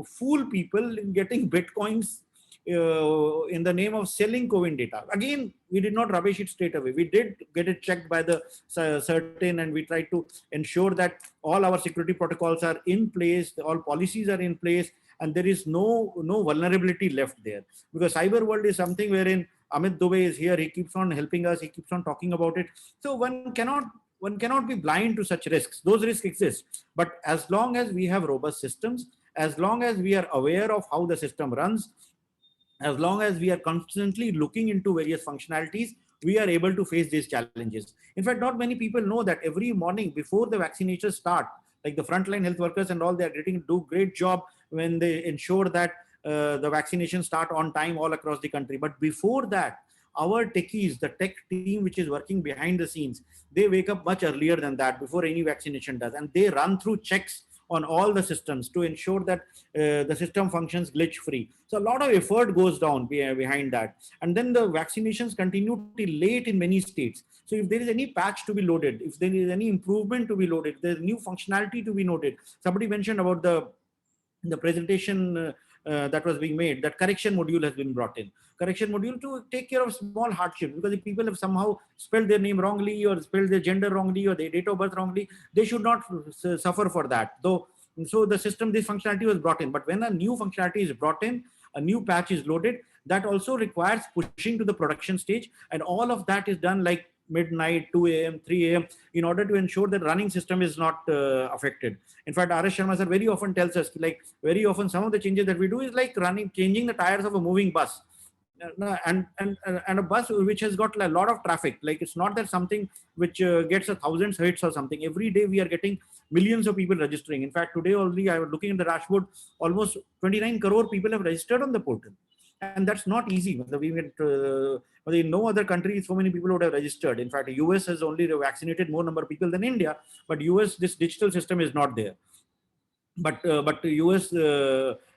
fool people in getting bitcoins in the name of selling CoWIN data. Again, we did not rubbish it straight away. We did get it checked by the certain, and we tried to ensure that all our security protocols are in place, all policies are in place, and there is no vulnerability left there. Because cyber world is something wherein Amit Dubey is here. He keeps on helping us. He keeps on talking about it. So one cannot be blind to such risks. Those risks exist. But as long as we have robust systems, as long as we are aware of how the system runs, as long as we are constantly looking into various functionalities, we are able to face these challenges. In fact, not many people know that every morning before the vaccinations start, like the frontline health workers and all, they are do great job when they ensure that the vaccinations start on time all across the country. But before that, our techies, the tech team which is working behind the scenes, they wake up much earlier than that, before any vaccination does, and they run through checks on all the systems to ensure that the system functions glitch free. So a lot of effort goes down behind that. And then the vaccinations continue till late in many states. So if there is any patch to be loaded, if there is any improvement to be loaded, there's new functionality to be noted. Somebody mentioned about the presentation that was being made, that correction module has been brought in. Correction module to take care of small hardships, because if people have somehow spelled their name wrongly or spelled their gender wrongly or their date of birth wrongly, they should not suffer for that. So the system, this functionality was brought in. But when a new functionality is brought in, a new patch is loaded, that also requires pushing to the production stage. And all of that is done like midnight, 2 a.m., 3 a.m. in order to ensure that running system is not affected. In fact, R.S. Sharma sir very often tells us, like very often some of the changes that we do is like changing the tires of a moving bus. and a bus which has got a lot of traffic. Like, it's not that something which gets 1,000 hits or something. Every day we are getting millions of people registering. In fact, today only I was looking at the dashboard, almost 29 crore people have registered on the portal. And that's not easy. In no other country so many people would have registered. In fact, US has only vaccinated more number of people than India, but US, this digital system is not there. But US,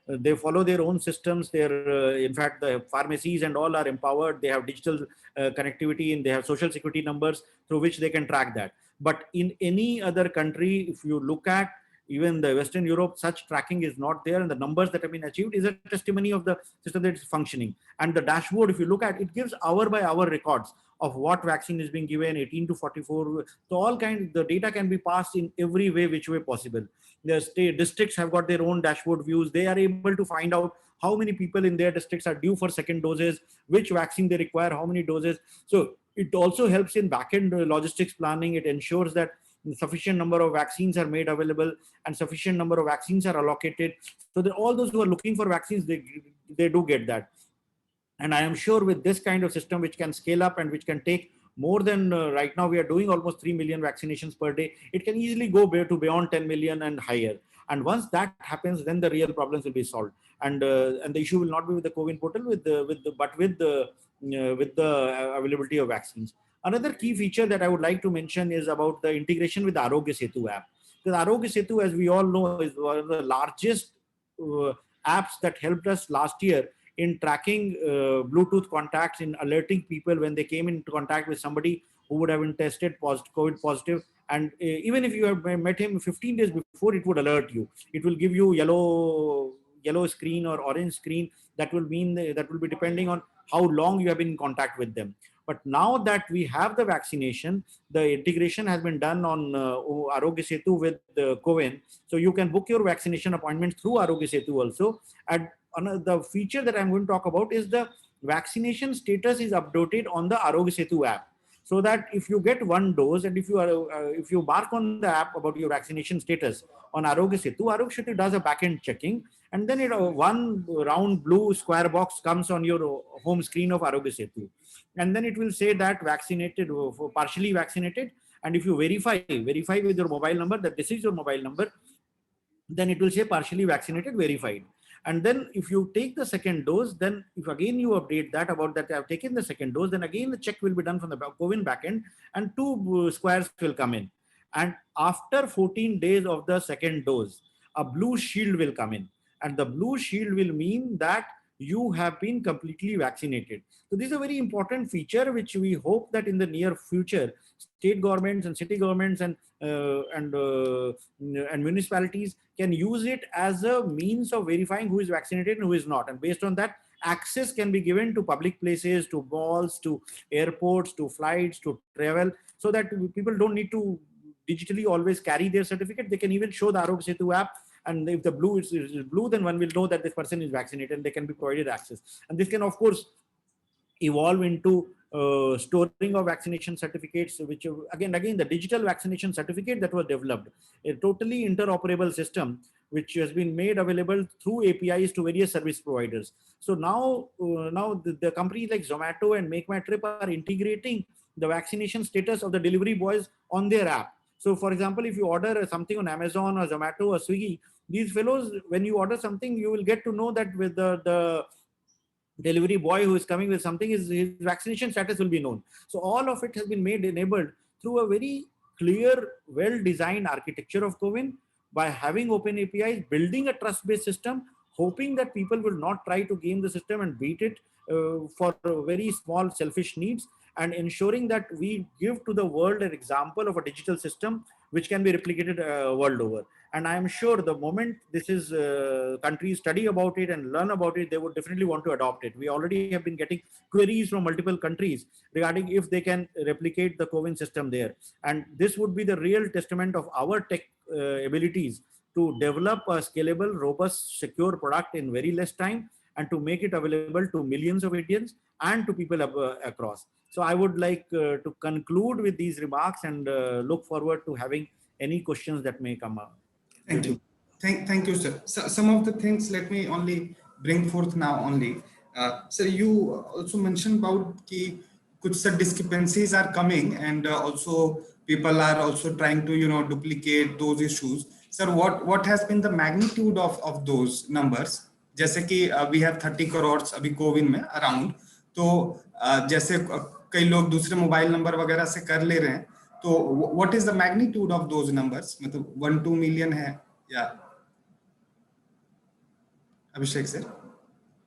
they follow their own systems. In fact, the pharmacies and all are empowered. They have digital connectivity, and they have social security numbers through which they can track that. But in any other country, if you look at even the Western Europe, such tracking is not there, and the numbers that have been achieved is a testimony of the system that is functioning. And the dashboard, if you look at, it gives hour by hour records of what vaccine is being given, 18 to 44. So all kinds, the data can be passed in every way, which way possible. The state districts have got their own dashboard views. They are able to find out how many people in their districts are due for second doses, which vaccine they require, how many doses. So it also helps in back-end logistics planning. It ensures that sufficient number of vaccines are made available and sufficient number of vaccines are allocated. So that all those who are looking for vaccines, they do get that. And I am sure with this kind of system, which can scale up and which can take more than right now, we are doing almost 3 million vaccinations per day. It can easily go to beyond 10 million and higher. And once that happens, then the real problems will be solved. And the issue will not be with the COVID portal, but with the availability of vaccines. Another key feature that I would like to mention is about the integration with the Arogya Setu app. Because Arogya Setu, as we all know, is one of the largest apps that helped us last year in tracking Bluetooth contacts, in alerting people when they came into contact with somebody who would have been tested COVID positive. And even if you have met him 15 days before, it would alert you. It will give you yellow screen or orange screen. That will mean that will be depending on how long you have been in contact with them. But now that we have the vaccination, the integration has been done on Arogya Setu with COWIN. So you can book your vaccination appointments through Arogya Setu also. And the feature that I'm going to talk about is the vaccination status is updated on the Arogya Setu app. So that if you get one dose and if you mark on the app about your vaccination status on Arogya Setu does a backend checking, and then one round blue square box comes on your home screen of Arogya Setu, and then it will say that vaccinated, partially vaccinated, and if you verify with your mobile number that this is your mobile number, then it will say partially vaccinated, verified. And then if you take the second dose, then if again you update that about that I have taken the second dose, then again the check will be done from the COWIN backend and two squares will come in. And after 14 days of the second dose, a blue shield will come in. And the blue shield will mean that you have been completely vaccinated. So this is a very important feature which we hope that in the near future, state governments and city governments and municipalities can use it as a means of verifying who is vaccinated and who is not. And based on that, access can be given to public places, to malls, to airports, to flights, to travel, so that people don't need to digitally always carry their certificate. They can even show the Arogya Setu app. And if the blue is blue, then one will know that this person is vaccinated and they can be provided access. And this can, of course, evolve into storing of vaccination certificates, which again, the digital vaccination certificate that was developed, a totally interoperable system, which has been made available through APIs to various service providers. So now the companies like Zomato and Make My Trip are integrating the vaccination status of the delivery boys on their app. So for example, if you order something on Amazon or Zomato or Swiggy, these fellows, when you order something, you will get to know that with the delivery boy who is coming with something, his vaccination status will be known. So all of it has been made enabled through a very clear, well-designed architecture of COWIN, by having open APIs, building a trust-based system, hoping that people will not try to game the system and beat it for very small selfish needs, and ensuring that we give to the world an example of a digital system which can be replicated world over. And I am sure the moment this is countries study about it and learn about it, they would definitely want to adopt it. We already have been getting queries from multiple countries regarding if they can replicate the COWIN system there. And this would be the real testament of our tech abilities to develop a scalable, robust, secure product in very less time, and to make it available to millions of Indians and to people across. So I would like to conclude with these remarks and look forward to having any questions that may come up. Thank you. Thank you, sir. So some of the things, let me only bring forth now only. Sir, you also mentioned about ki kuch sir discrepancies are coming, and also people are also trying to duplicate those issues. Sir, what has been the magnitude of those numbers? जैसे कि we have 30 crores अभी कोविन में around, तो जैसे कई लोग दूसरे mobile number वगैरह से कर ले रहे हैं, तो what is the magnitude of those numbers? मतलब 1-2 million है या अभिषेक sir?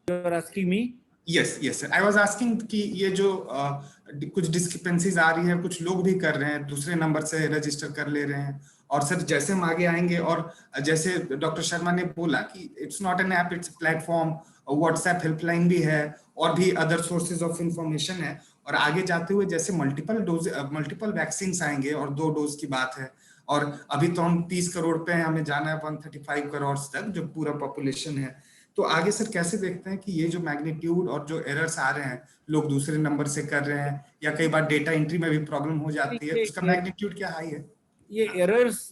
You're asking me? Yes, yes, sir. I was asking कि ये जो कुछ डिस्क्रिपेंसीज आ रही है, कुछ लोग भी कर रहे हैं, दूसरे नंबर से रजिस्टर कर ले रहे हैं, और सर जैसे हम आगे आएंगे, और जैसे डॉक्टर शर्मा ने बोला कि it's not an app, it's platform, WhatsApp helpline भी है और भी अदर सोर्सेज ऑफ इंफॉर्मेशन है, और आगे जाते हुए जैसे मल्टीपल वैक्सीन आएंगे और 2 डोज की बात है, और अभी तो हम 30 करोड़ पे हमें जाना है 135 करोड़ तक जो पूरा पॉपुलेशन है, तो आगे सर कैसे देखते हैं कि ये जो मैग्नीट्यूड और जो एरर्स आ रहे हैं, लोग दूसरे नंबर से कर रहे हैं, या कई बार डेटा एंट्री में भी प्रॉब्लम हो जाती है, उसका मैग्नीट्यूड क्या हाई है? ये एरर्स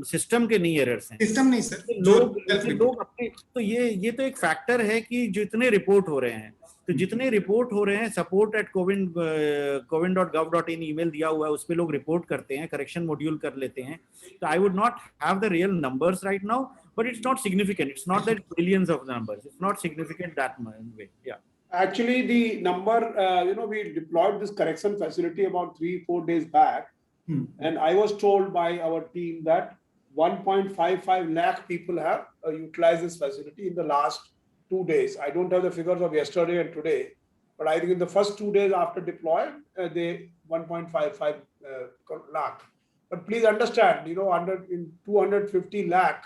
सिस्टम के नहीं एरर्स हैं, सिस्टम नहीं सर, लोग अपने, तो ये तो एक फैक्टर है कि जितने रिपोर्ट हो रहे हैं, तो जितने रिपोर्ट हो रहे हैं, support@covid.gov.in ईमेल दिया हुआ है, उस पे लोग रिपोर्ट करते हैं, करेक्शन मॉड्यूल कर लेते हैं, तो I would not have the real numbers right now, but it's not significant. It's not that billions of numbers. It's not significant that way. Yeah. Actually, the number, we deployed this correction facility about 3-4 days back. And I was told by our team that 1.55 lakh people have utilized this facility in the last 2 days. I don't have the figures of yesterday and today, but I think in the first 2 days after deployed, they 1.55 lakh. But please understand, in 250 lakh,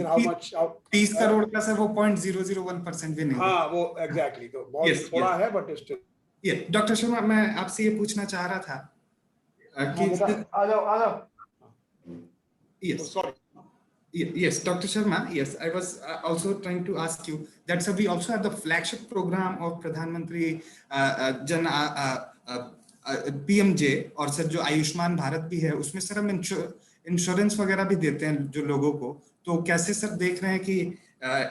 how much? 30 crore का sir वो 0.001% भी नहीं। हाँ, वो exactly, तो बहुत थोड़ा है, but still. डॉक्टर शर्मा, मैं आपसे ये पूछना चाह रहा था कि आ जाओ। Yes. Oh, sorry. Yes, Dr. Sharma. Yes, I was also trying to ask you that, sir, we also have the flagship program of Pradhan Mantri Jan PMJ, और सर जो आयुष्मान भारत भी है, उसमें सर हम इंश्योरेंस वगैरह भी देते हैं जो लोगों को, तो कैसे सर देख रहे हैं कि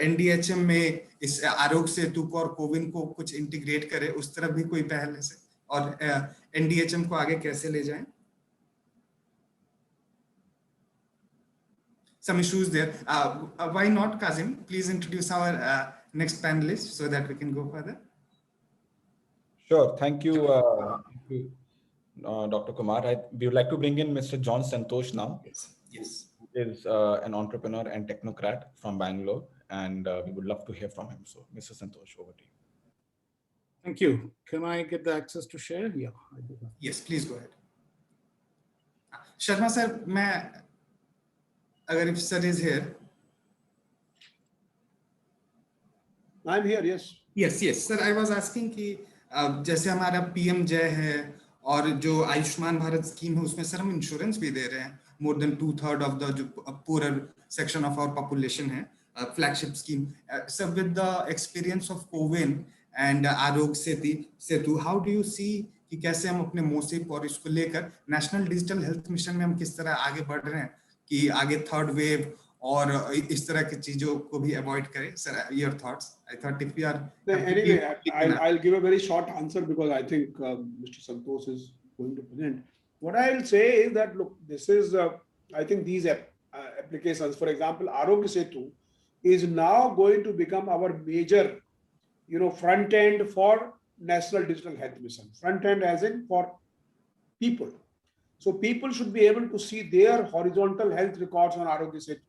NDHM में इस आरोग्य सेतु को और कोविन को कुछ इंटीग्रेट करे, उस तरफ भी कोई पहल है सर, और NDHM को आगे कैसे ले जाएं? Some issues there. Why not, Kazim? Please introduce our next panelist so that we can go further. Sure. Thank you, Dr. Kumar. We would like to bring in Mr. John Santosh now. Yes. He is an entrepreneur and technocrat from Bangalore, and we would love to hear from him. So, Mr. Santosh, over to you. Thank you. Can I get the access to share? Yeah, I do. Yes, please go ahead. Sharma sir, मैं अगर if sir is here. I'm here, yes. Yes, sir. I was asking कि जैसे हमारा PM जय है और जो Ayushman Bharat scheme है, उसमें सर हम इंश्योरेंस भी दे रहे हैं, more than 2/3 of the जो poorer section of our population है, flagship scheme. So with the experience of COVID and Aarogya Setu, how do you see कि कैसे हम अपने मोसिप और इसको लेकर नेशनल डिजिटल हेल्थ मिशन में हम किस तरह आगे बढ़ रहे हैं कि आगे थर्ड वेव और इस तरह की चीजों को भी अवॉइड करें? Sir, your thoughts? I thought if we are anyway, I'll give a very short answer because I think Mr. Santosh is going to present. What I'll say is that, look, this is I think these applications, for example, Arogya Setu is now going to become our major front end for national digital health mission. Front end as in for people. So people should be able to see their horizontal health records on Arogya Setu,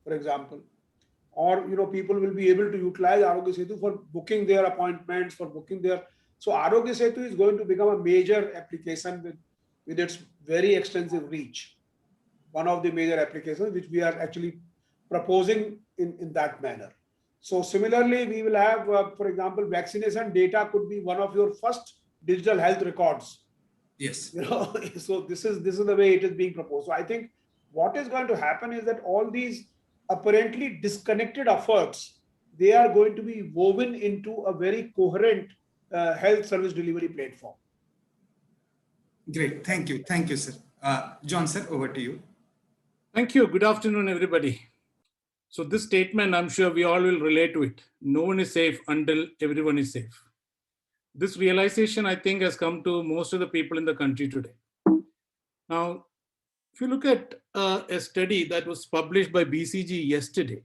for example, or people will be able to utilize Arogya Setu for booking their appointments, for booking their. So Arogya Setu is going to become a major application with its very extensive reach. One of the major applications which we are actually proposing in that manner. So similarly, we will have, for example, vaccination data could be one of your first digital health records. Yes. So this is the way it is being proposed. So I think what is going to happen is that all these apparently disconnected efforts, they are going to be woven into a very coherent health service delivery platform. Great. Thank you, sir. John sir, over to you. Thank you. Good afternoon, everybody. So this statement, I'm sure we all will relate to it. No one is safe until everyone is safe. This realization, I think, has come to most of the people in the country today. Now, if you look at a study that was published by BCG yesterday,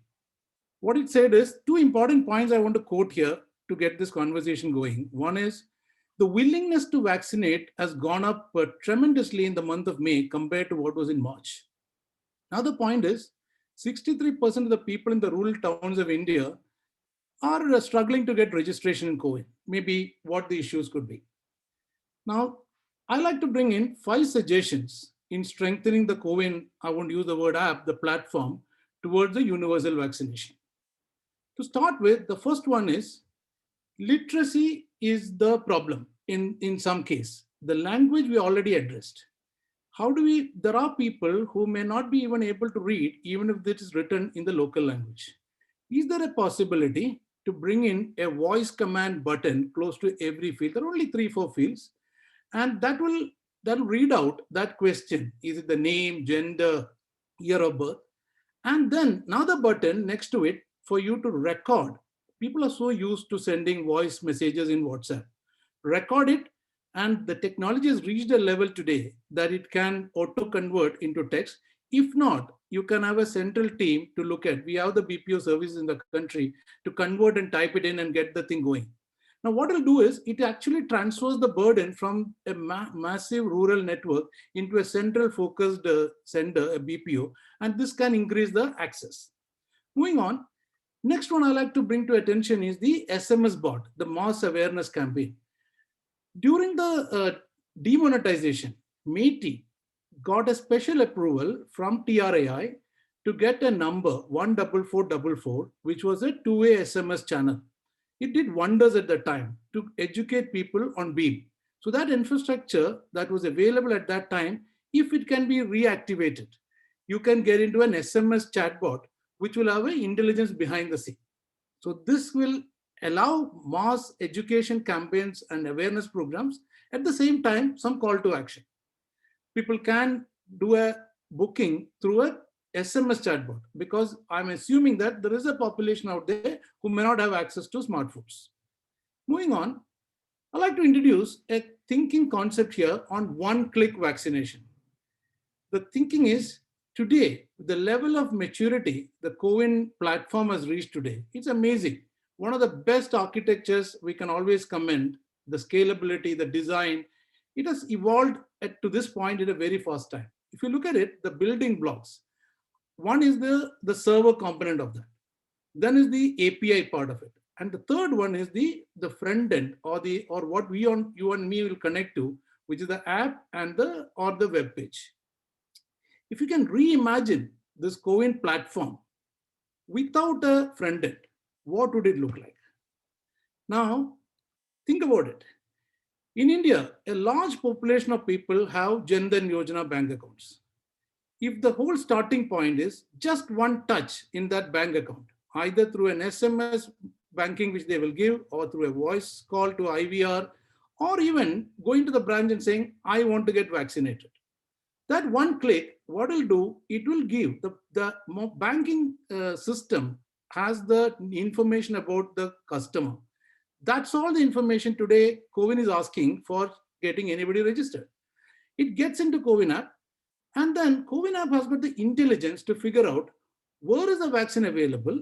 what it said is two important points I want to quote here to get this conversation going. One is the willingness to vaccinate has gone up tremendously in the month of May compared to what was in March. Now, the point is 63% of the people in the rural towns of India are struggling to get registration in COVID, maybe what the issues could be. Now, I like to bring in 5 suggestions in strengthening the COVID, I won't use the word app, the platform, towards the universal vaccination. To start with, the first one is literacy is the problem in some case. The language we already addressed. How do we, there are people who may not be even able to read, even if it is written in the local language. Is there a possibility to bring in a voice command button close to every field? There are only 3-4 fields, and that'll read out that question. Is it the name, gender, year of birth? And then another button next to it for you to record. People are so used to sending voice messages in WhatsApp. Record it, and the technology has reached a level today that it can auto-convert into text. If not, you can have a central team to look at. We have the BPO services in the country to convert and type it in and get the thing going. Now, what it'll do is it actually transfers the burden from a massive rural network into a central focused sender, a BPO, and this can increase the access. Moving on, next one I like to bring to attention is the SMS bot, the mass awareness campaign. During the demonetization, MeitY got a special approval from TRAI to get a number 14444, which was a two-way SMS channel. It did wonders at the time to educate people on BEAM. So that infrastructure that was available at that time, if it can be reactivated, you can get into an SMS chatbot, which will have an intelligence behind the scene. So this will allow mass education campaigns and awareness programs. At the same time, some call to action. People can do a booking through a SMS chatbot, because I'm assuming that there is a population out there who may not have access to smartphones. Moving on, I'd like to introduce a thinking concept here on one-click vaccination. The thinking is today, the level of maturity the CoWIN platform has reached today, it's amazing. One of the best architectures we can always commend, the scalability, the design, it has evolved to this point in a very fast time. If you look at it, the building blocks, one is the server component of that. Then is the API part of it. And the third one is the front end or what you and me will connect to, which is the app and the web page. If you can reimagine this CoWIN platform without a front end, what would it look like? Now, think about it. In India, a large population of people have Jan Dhan Yojana bank accounts. If the whole starting point is just one touch in that bank account, either through an SMS banking which they will give, or through a voice call to IVR, or even going to the branch and saying, I want to get vaccinated. That one click, what it'll do, it will give the banking system has the information about the customer. That's all the information today CoWIN is asking for getting anybody registered. It gets into CoWIN app, and then CoWIN app has got the intelligence to figure out where is the vaccine available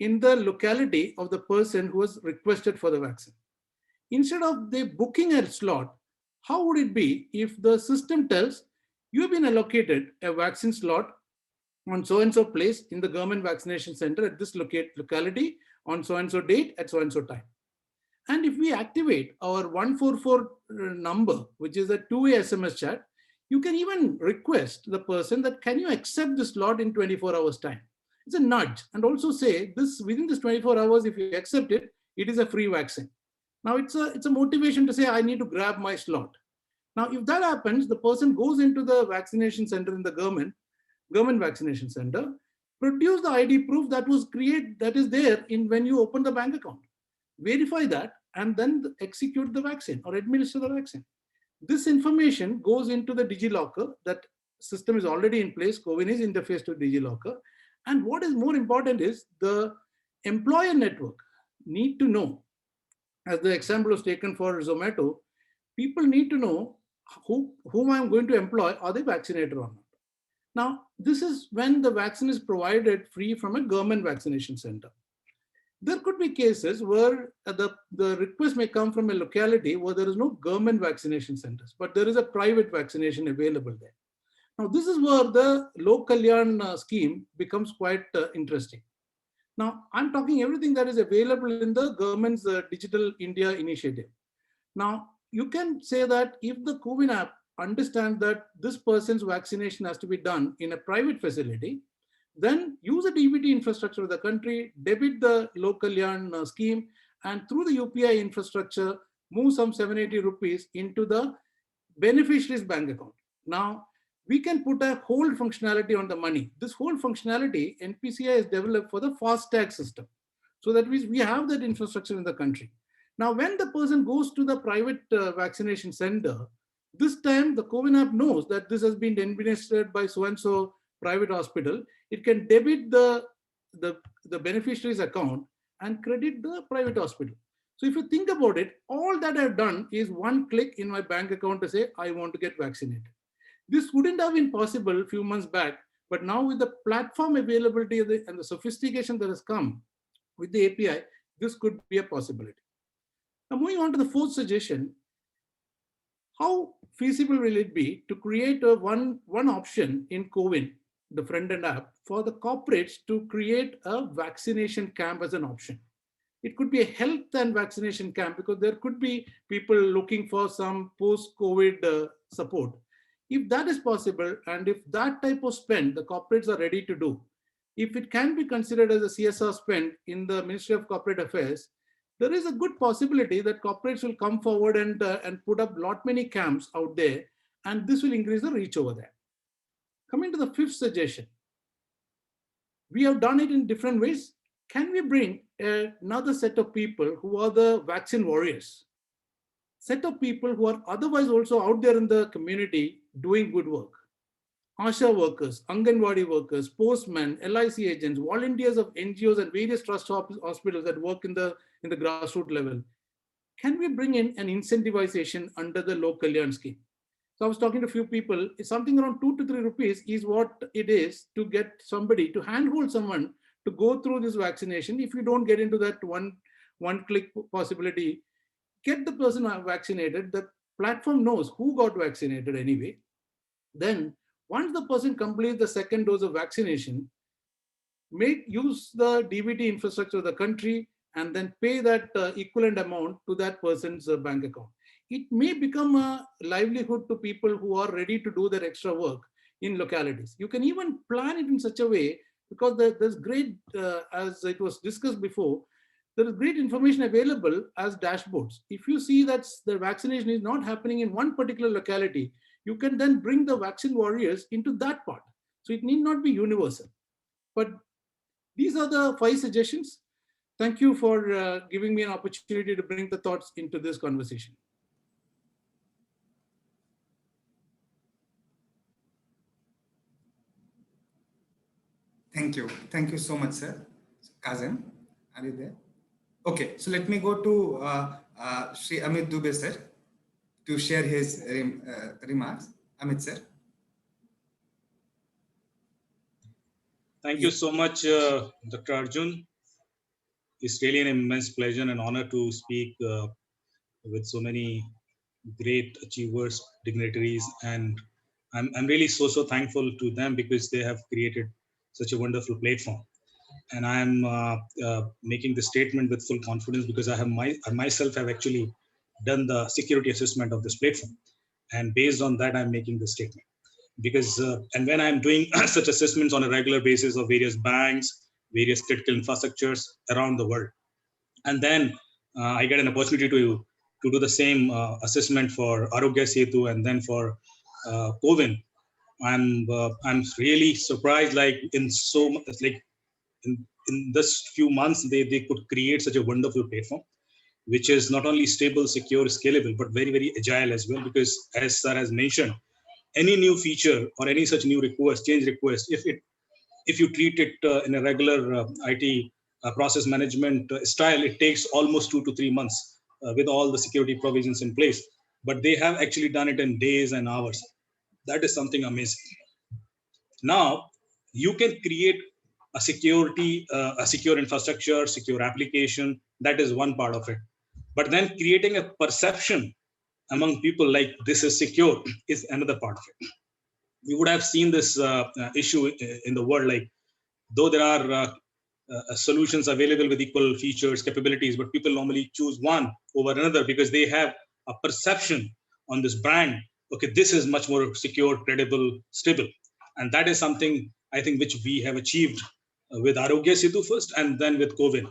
in the locality of the person who has requested for the vaccine. Instead of they booking a slot, how would it be if the system tells you've been allocated a vaccine slot on so-and-so place in the government vaccination center at this locality on so-and-so date at so-and-so time. And if we activate our 144 number, which is a two-way SMS chat, you can even request the person that can you accept this slot in 24 hours time. It's a nudge, and also say this within this 24 hours, if you accept it, it is a free vaccine. Now it's a motivation to say I need to grab my slot. Now, if that happens, the person goes into the vaccination center in the government vaccination center, produce the ID proof that is there in when you open the bank account, verify that, and then execute the vaccine or administer the vaccine. This information goes into the DigiLocker. That system is already in place. CoWIN is interfaced to DigiLocker, And what is more important is the employer network need to know, as the example was taken for Zomato, people need to know whom I'm going to employ, are they vaccinated or not? Now, this is when the vaccine is provided free from a government vaccination center. There could be cases where the request may come from a locality where there is no government vaccination centers, but there is a private vaccination available there. Now, this is where the Lok Kalyan scheme becomes quite interesting. Now, I'm talking everything that is available in the government's Digital India initiative. Now, you can say that if the CoWIN app understands that this person's vaccination has to be done in a private facility, then use the DBT infrastructure of the country, debit the Lok Kalyan scheme, and through the UPI infrastructure, move some 780 rupees into the beneficiary's bank account. Now, we can put a hold functionality on the money. This hold functionality, NPCI has developed for the FASTag system. So that means we have that infrastructure in the country. Now, when the person goes to the private vaccination center, this time the CoWIN app knows that this has been administered by so-and-so private hospital. It can debit the beneficiary's account and credit the private hospital. So if you think about it, all that I've done is one click in my bank account to say, I want to get vaccinated. This wouldn't have been possible a few months back, but now with the platform availability and the sophistication that has come with the API, this could be a possibility. Now, moving on to the fourth suggestion, how feasible will it be to create a one option in CoWIN, the front-end app, for the corporates to create a vaccination camp as an option? It could be a health and vaccination camp because there could be people looking for some post-COVID support. If that is possible, and if that type of spend the corporates are ready to do, if it can be considered as a CSR spend in the Ministry of Corporate Affairs, there is a good possibility that corporates will come forward and put up many camps out there, and this will increase the reach over there. Coming to the fifth suggestion, we have done it in different ways. Can we bring another set of people who are the vaccine warriors? Set of people who are otherwise also out there in the community doing good work. ASHA workers, Anganwadi workers, postmen, LIC agents, volunteers of NGOs and various trust hospitals that work in the grassroots level. Can we bring in an incentivization under the Lok Kalyan scheme? So I was talking to a few people, something around 2 to 3 rupees is what it is to get somebody, to handhold someone to go through this vaccination. If you don't get into that one click possibility, get the person vaccinated. The platform knows who got vaccinated anyway. Then once the person completes the second dose of vaccination, use the DBT infrastructure of the country and then pay that equivalent amount to that person's bank account. It may become a livelihood to people who are ready to do their extra work in localities. You can even plan it in such a way, because there's great, as it was discussed before, there is great information available as dashboards. If you see that the vaccination is not happening in one particular locality, you can then bring the vaccine warriors into that part. So it need not be universal. But these are the 5 suggestions. Thank you for giving me an opportunity to bring the thoughts into this conversation. Thank you. Thank you so much, sir. Kazim, are you there? Okay, so let me go to Shri Amit Dubey, sir, to share his remarks. Amit, sir. Thank you so much, Dr. Arjun. It's really an immense pleasure and honor to speak with so many great achievers, dignitaries, and I'm really so thankful to them because they have created such a wonderful platform. And I am making the statement with full confidence because I myself have actually done the security assessment of this platform. And based on that, I'm making the statement. Because, and when I'm doing such assessments on a regular basis of various banks, various critical infrastructures around the world, and then I get an opportunity to do the same assessment for Arogya Setu and then for CoWIN, I'm really surprised, like in so much, like in this few months, they could create such a wonderful platform, which is not only stable, secure, scalable, but very, very agile as well. Because as Sir has mentioned, any new feature or any such new request, change request, if if you treat it in a regular IT process management style, it takes almost 2 to 3 months with all the security provisions in place. But they have actually done it in days and hours. That is something amazing. Now, you can create a secure infrastructure, secure application. That is one part of it. But then creating a perception among people like this is secure is another part of it. We would have seen this issue in the world, like though there are solutions available with equal features, capabilities, but people normally choose one over another because they have a perception on this brand. Okay, this is much more secure, credible, stable. And that is something I think which we have achieved with Arogya Setu first and then with COVID.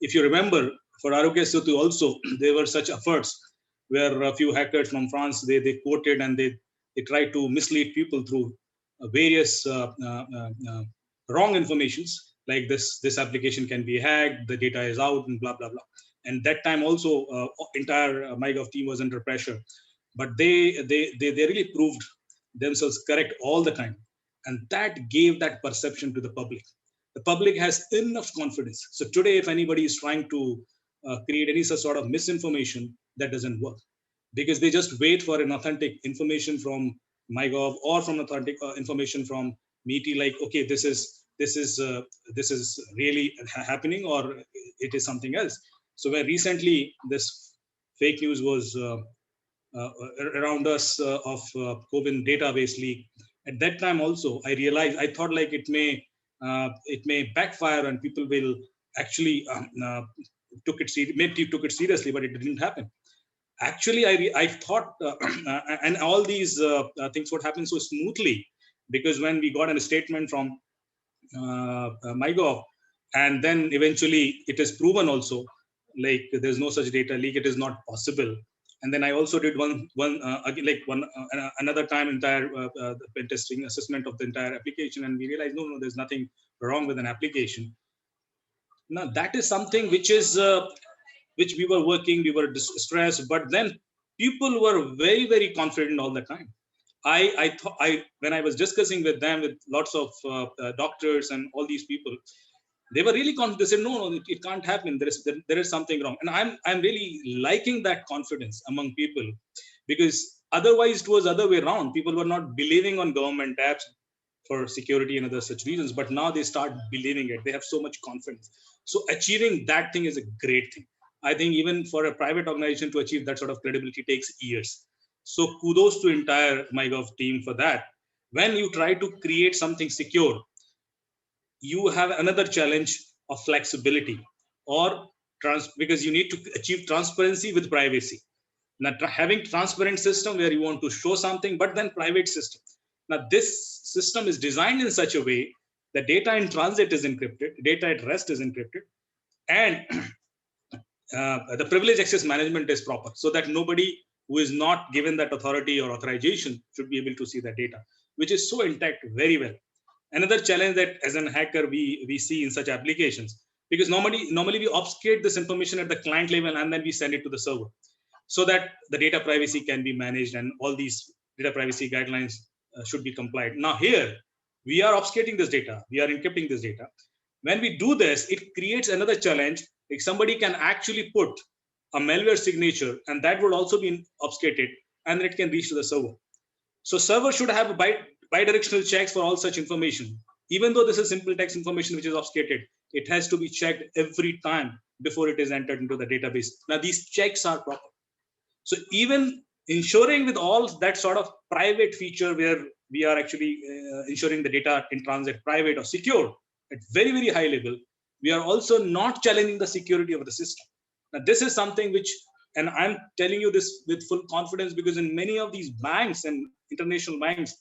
If you remember, for Arogya Setu also, there were such efforts where a few hackers from France, they quoted and they tried to mislead people through various wrong informations, like this application can be hacked, the data is out, and blah, blah, blah. And that time also, entire MyGov team was under pressure. But they really proved themselves correct all the time. And that gave that perception to the public. The public has enough confidence. So today, if anybody is trying to create any sort of misinformation, that doesn't work. Because they just wait for an authentic information from MyGov or from authentic information from MeitY, like, okay, this is really happening, or it is something else. So where recently this fake news was around us of COVID database leak, at that time also I realized, I thought like it may backfire and people will actually took it seriously, but it didn't happen. Actually, I thought, and all these things would happen so smoothly, because when we got a statement from MyGov, and then eventually it is proven also, like there's no such data leak, it is not possible. And then I also did another time entire pen testing assessment of the entire application, and we realized no, there's nothing wrong with an application. Now that is something which is which we were working, we were stressed, but then people were very, very confident all the time. When I was discussing with them, with lots of doctors and all these people, they were really confident. They said, no, it can't happen. There is something wrong. And I'm really liking that confidence among people, because otherwise it was the other way around. People were not believing on government apps for security and other such reasons, but now they start believing it. They have so much confidence. So achieving that thing is a great thing. I think even for a private organization to achieve that sort of credibility takes years. So kudos to entire MyGov team for that. When you try to create something secure, you have another challenge of flexibility, or because you need to achieve transparency with privacy. Now, having transparent system where you want to show something, but then private system. Now, this system is designed in such a way that data in transit is encrypted, data at rest is encrypted, and the privilege access management is proper, so that nobody who is not given that authority or authorization should be able to see that data, which is so intact very well. Another challenge that as an hacker we see in such applications, because normally we obfuscate this information at the client level and then we send it to the server, so that the data privacy can be managed and all these data privacy guidelines should be complied. Now here, we are obfuscating this data, we are encrypting this data. When we do this, it creates another challenge. Like somebody can actually put a malware signature, and that would also be obfuscated, and it can reach to the server. So server should have bidirectional checks for all such information. Even though this is simple text information which is obfuscated, it has to be checked every time before it is entered into the database. Now these checks are proper. So even ensuring with all that sort of private feature where we are actually ensuring the data in transit private or secure at very, very high level, we are also not challenging the security of the system. Now, this is something which, and I'm telling you this with full confidence, because in many of these banks and international banks,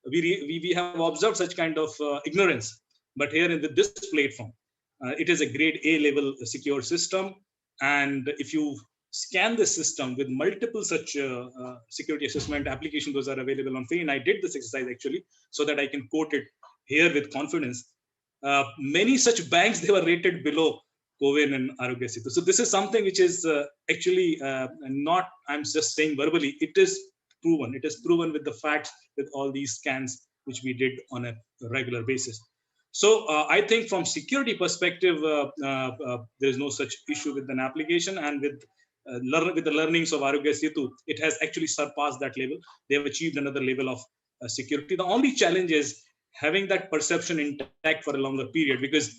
we have observed such kind of ignorance. But here with this platform, it is a grade A level secure system. And if you scan the system with multiple such security assessment applications, those are available on free. And I did this exercise actually, so that I can quote it here with confidence. Many such banks, they were rated below CoWIN and Arogya Setu. So this is something which is actually not, I'm just saying verbally, it is proven. It is proven with the facts, with all these scans which we did on a regular basis. So I think from security perspective, there is no such issue with an application, and with the learnings of Arogya Setu, it has actually surpassed that level. They have achieved another level of security. The only challenge is having that perception intact for a longer period, because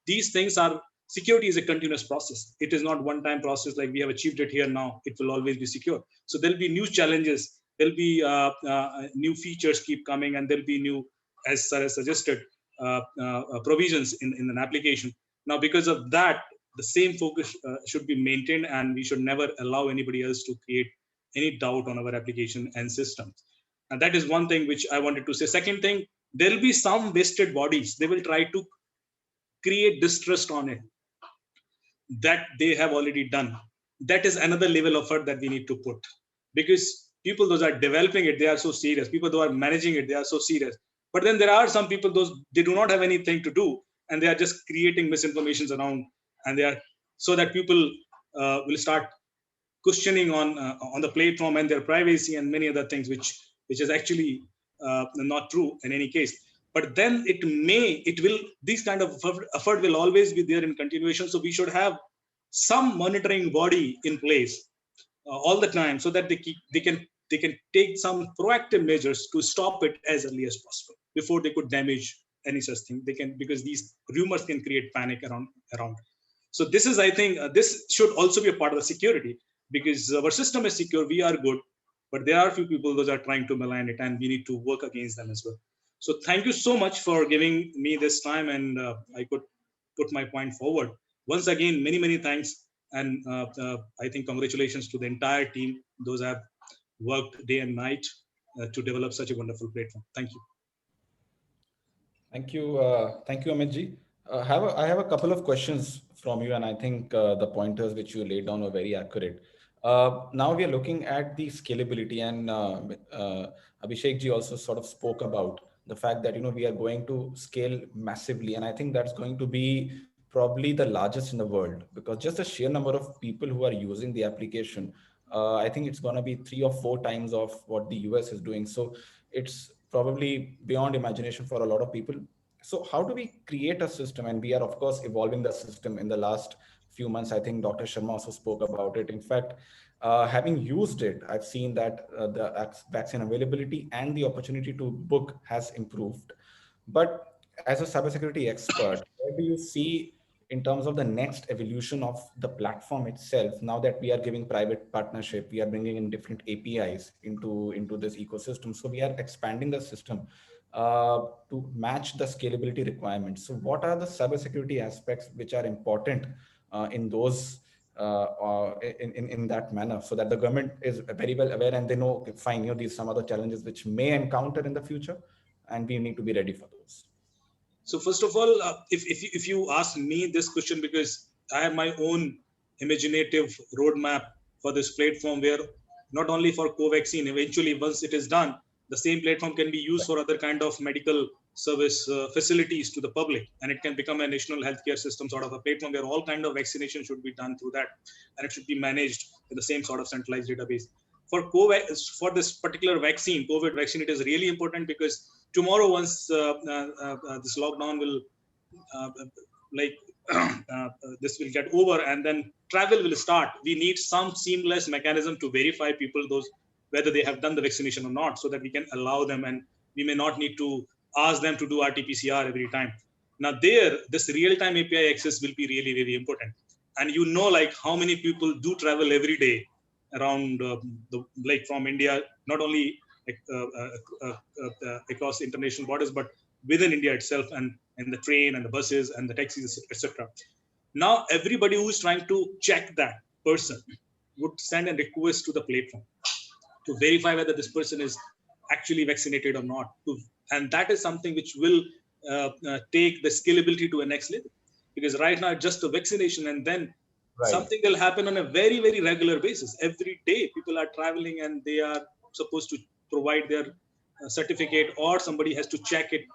these things are, security is a continuous process. It is not one-time process like we have achieved it here now. It will always be secure. So there'll be new challenges. There'll be new features keep coming, and there'll be new, as Sir has suggested, provisions in an application. Now, because of that, the same focus should be maintained, and we should never allow anybody else to create any doubt on our application and systems. And that is one thing which I wanted to say. Second thing, there will be some vested bodies. They will try to create distrust on it that they have already done. That is another level of effort that we need to put, because people, those are developing it, they are so serious. People who are managing it, they are so serious. But then there are some people, those they do not have anything to do, and they are just creating misinformations around, and they are, so that people will start questioning on the platform and their privacy and many other things, which is actually not true in any case. But then these kind of effort will always be there in continuation. So we should have some monitoring body in place all the time, so that they can take some proactive measures to stop it as early as possible before they could damage any such thing. They can, because these rumors can create panic around. So this is, I think, this should also be a part of the security, because our system is secure, we are good, but there are a few people those are trying to malign it, and we need to work against them as well. So thank you so much for giving me this time, and I could put my point forward. Once again, many thanks, and I think congratulations to the entire team. Those have worked day and night to develop such a wonderful platform. Thank you. Thank you, Amitji. I have a couple of questions from you, and I think the pointers which you laid down were very accurate. Now we are looking at the scalability, and Abhishek ji also sort of spoke about the fact that we are going to scale massively, and I think that's going to be probably the largest in the world, because just the sheer number of people who are using the application, I think it's going to be 3 or 4 times of what the US is doing. So it's probably beyond imagination for a lot of people. So how do we create a system? And we are, of course, evolving the system in the last few months. I think Dr. Sharma also spoke about it. In fact, having used it, I've seen that the vaccine availability and the opportunity to book has improved. But as a cybersecurity expert, where do you see in terms of the next evolution of the platform itself, now that we are giving private partnership, we are bringing in different APIs into this ecosystem. So we are expanding the system to match the scalability requirements. So what are the cybersecurity aspects which are important in those in that manner, so that the government is very well aware and they know, okay, fine, these some other challenges which may encounter in the future, and we need to be ready for those. So first of all, if you ask me this question, because I have my own imaginative roadmap for this platform, where not only for Covaxin, eventually once it is done, the same platform can be used for other kind of medical service facilities to the public, and it can become a national healthcare system sort of a platform where all kind of vaccination should be done through that, and it should be managed in the same sort of centralized database. For this particular vaccine, COVID vaccine, it is really important, because tomorrow, once this lockdown will this will get over, and then travel will start, we need some seamless mechanism to verify people whether they have done the vaccination or not, so that we can allow them, and we may not need to ask them to do RT-PCR every time. Now this real-time API access will be really, really important. And like how many people do travel every day around from India, not only across international borders, but within India itself, and the train and the buses and the taxis, etc. Now everybody who is trying to check that person would send a request to the platform to verify whether this person is actually vaccinated or not. And that is something which will take the scalability to a next level, because right now it's just a vaccination, and then something will happen on a very, very regular basis. Every day people are traveling, and they are supposed to provide their certificate, or somebody has to check it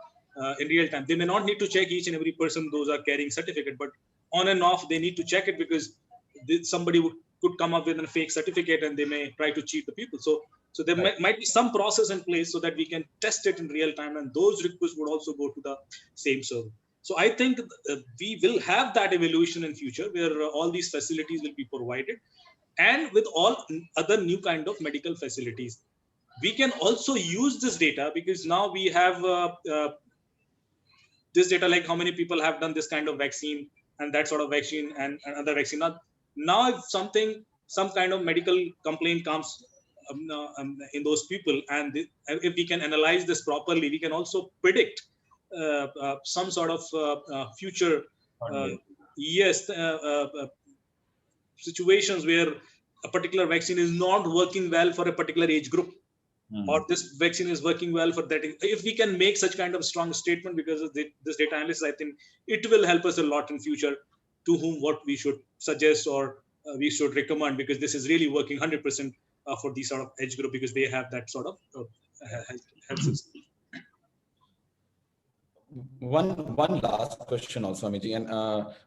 in real time. They may not need to check each and every person those are carrying certificate, but on and off they need to check it, because somebody could come up with a fake certificate, and they may try to cheat the people. So So there might be some process in place so that we can test it in real time, and those requests would also go to the same server. So I think we will have that evolution in future where all these facilities will be provided, and with all other new kind of medical facilities. We can also use this data because now we have this data, like how many people have done this kind of vaccine and that sort of vaccine and other vaccine. Now if some kind of medical complaint comes in those people, and if we can analyze this properly, we can also predict some sort of future situations where a particular vaccine is not working well for a particular age group, or this vaccine is working well for that. If we can make such kind of strong statement because of this data analysis, I think it will help us a lot in future to whom what we should suggest or we should recommend, because this is really working 100% for these sort of age group, because they have that sort of health system. One last question also, Amiji, and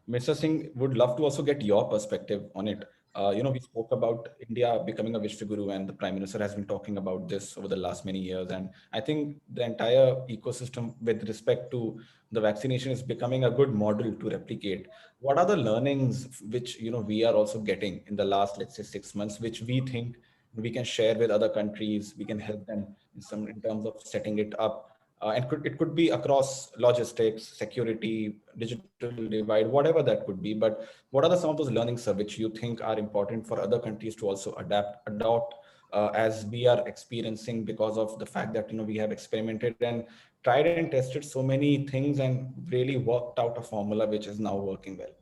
Mr. Singh, would love to also get your perspective on it. We spoke about India becoming a Vishwaguru, and the Prime Minister has been talking about this over the last many years. And I think the entire ecosystem with respect to the vaccination is becoming a good model to replicate. What are the learnings which we are also getting in the last, let's say, 6 months, which we think we can share with other countries? We can help them in terms of setting it up. And it could be across logistics, security, digital divide, whatever that could be. But what are some of those learnings, sir, which you think are important for other countries to also adopt as we are experiencing, because of the fact that we have experimented and tried and tested so many things and really worked out a formula which is now working well?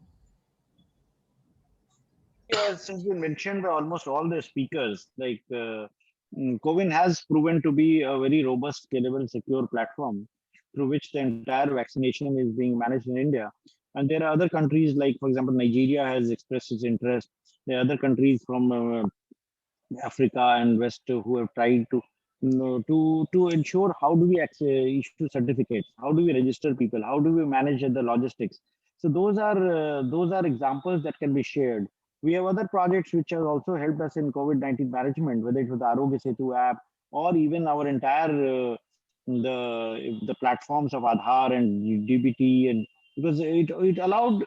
Yeah, since been mentioned by almost all the speakers, like CoWIN has proven to be a very robust, scalable, secure platform through which the entire vaccination is being managed in India. And there are other countries, like, for example, Nigeria has expressed its interest. There are other countries from Africa and West who have tried to to ensure how do we issue certificates, how do we register people, how do we manage the logistics. So those are examples that can be shared. We have other projects which have also helped us in COVID-19 management, whether it was the Arogya Setu app or even our entire the platforms of Aadhaar and DBT, and because it allowed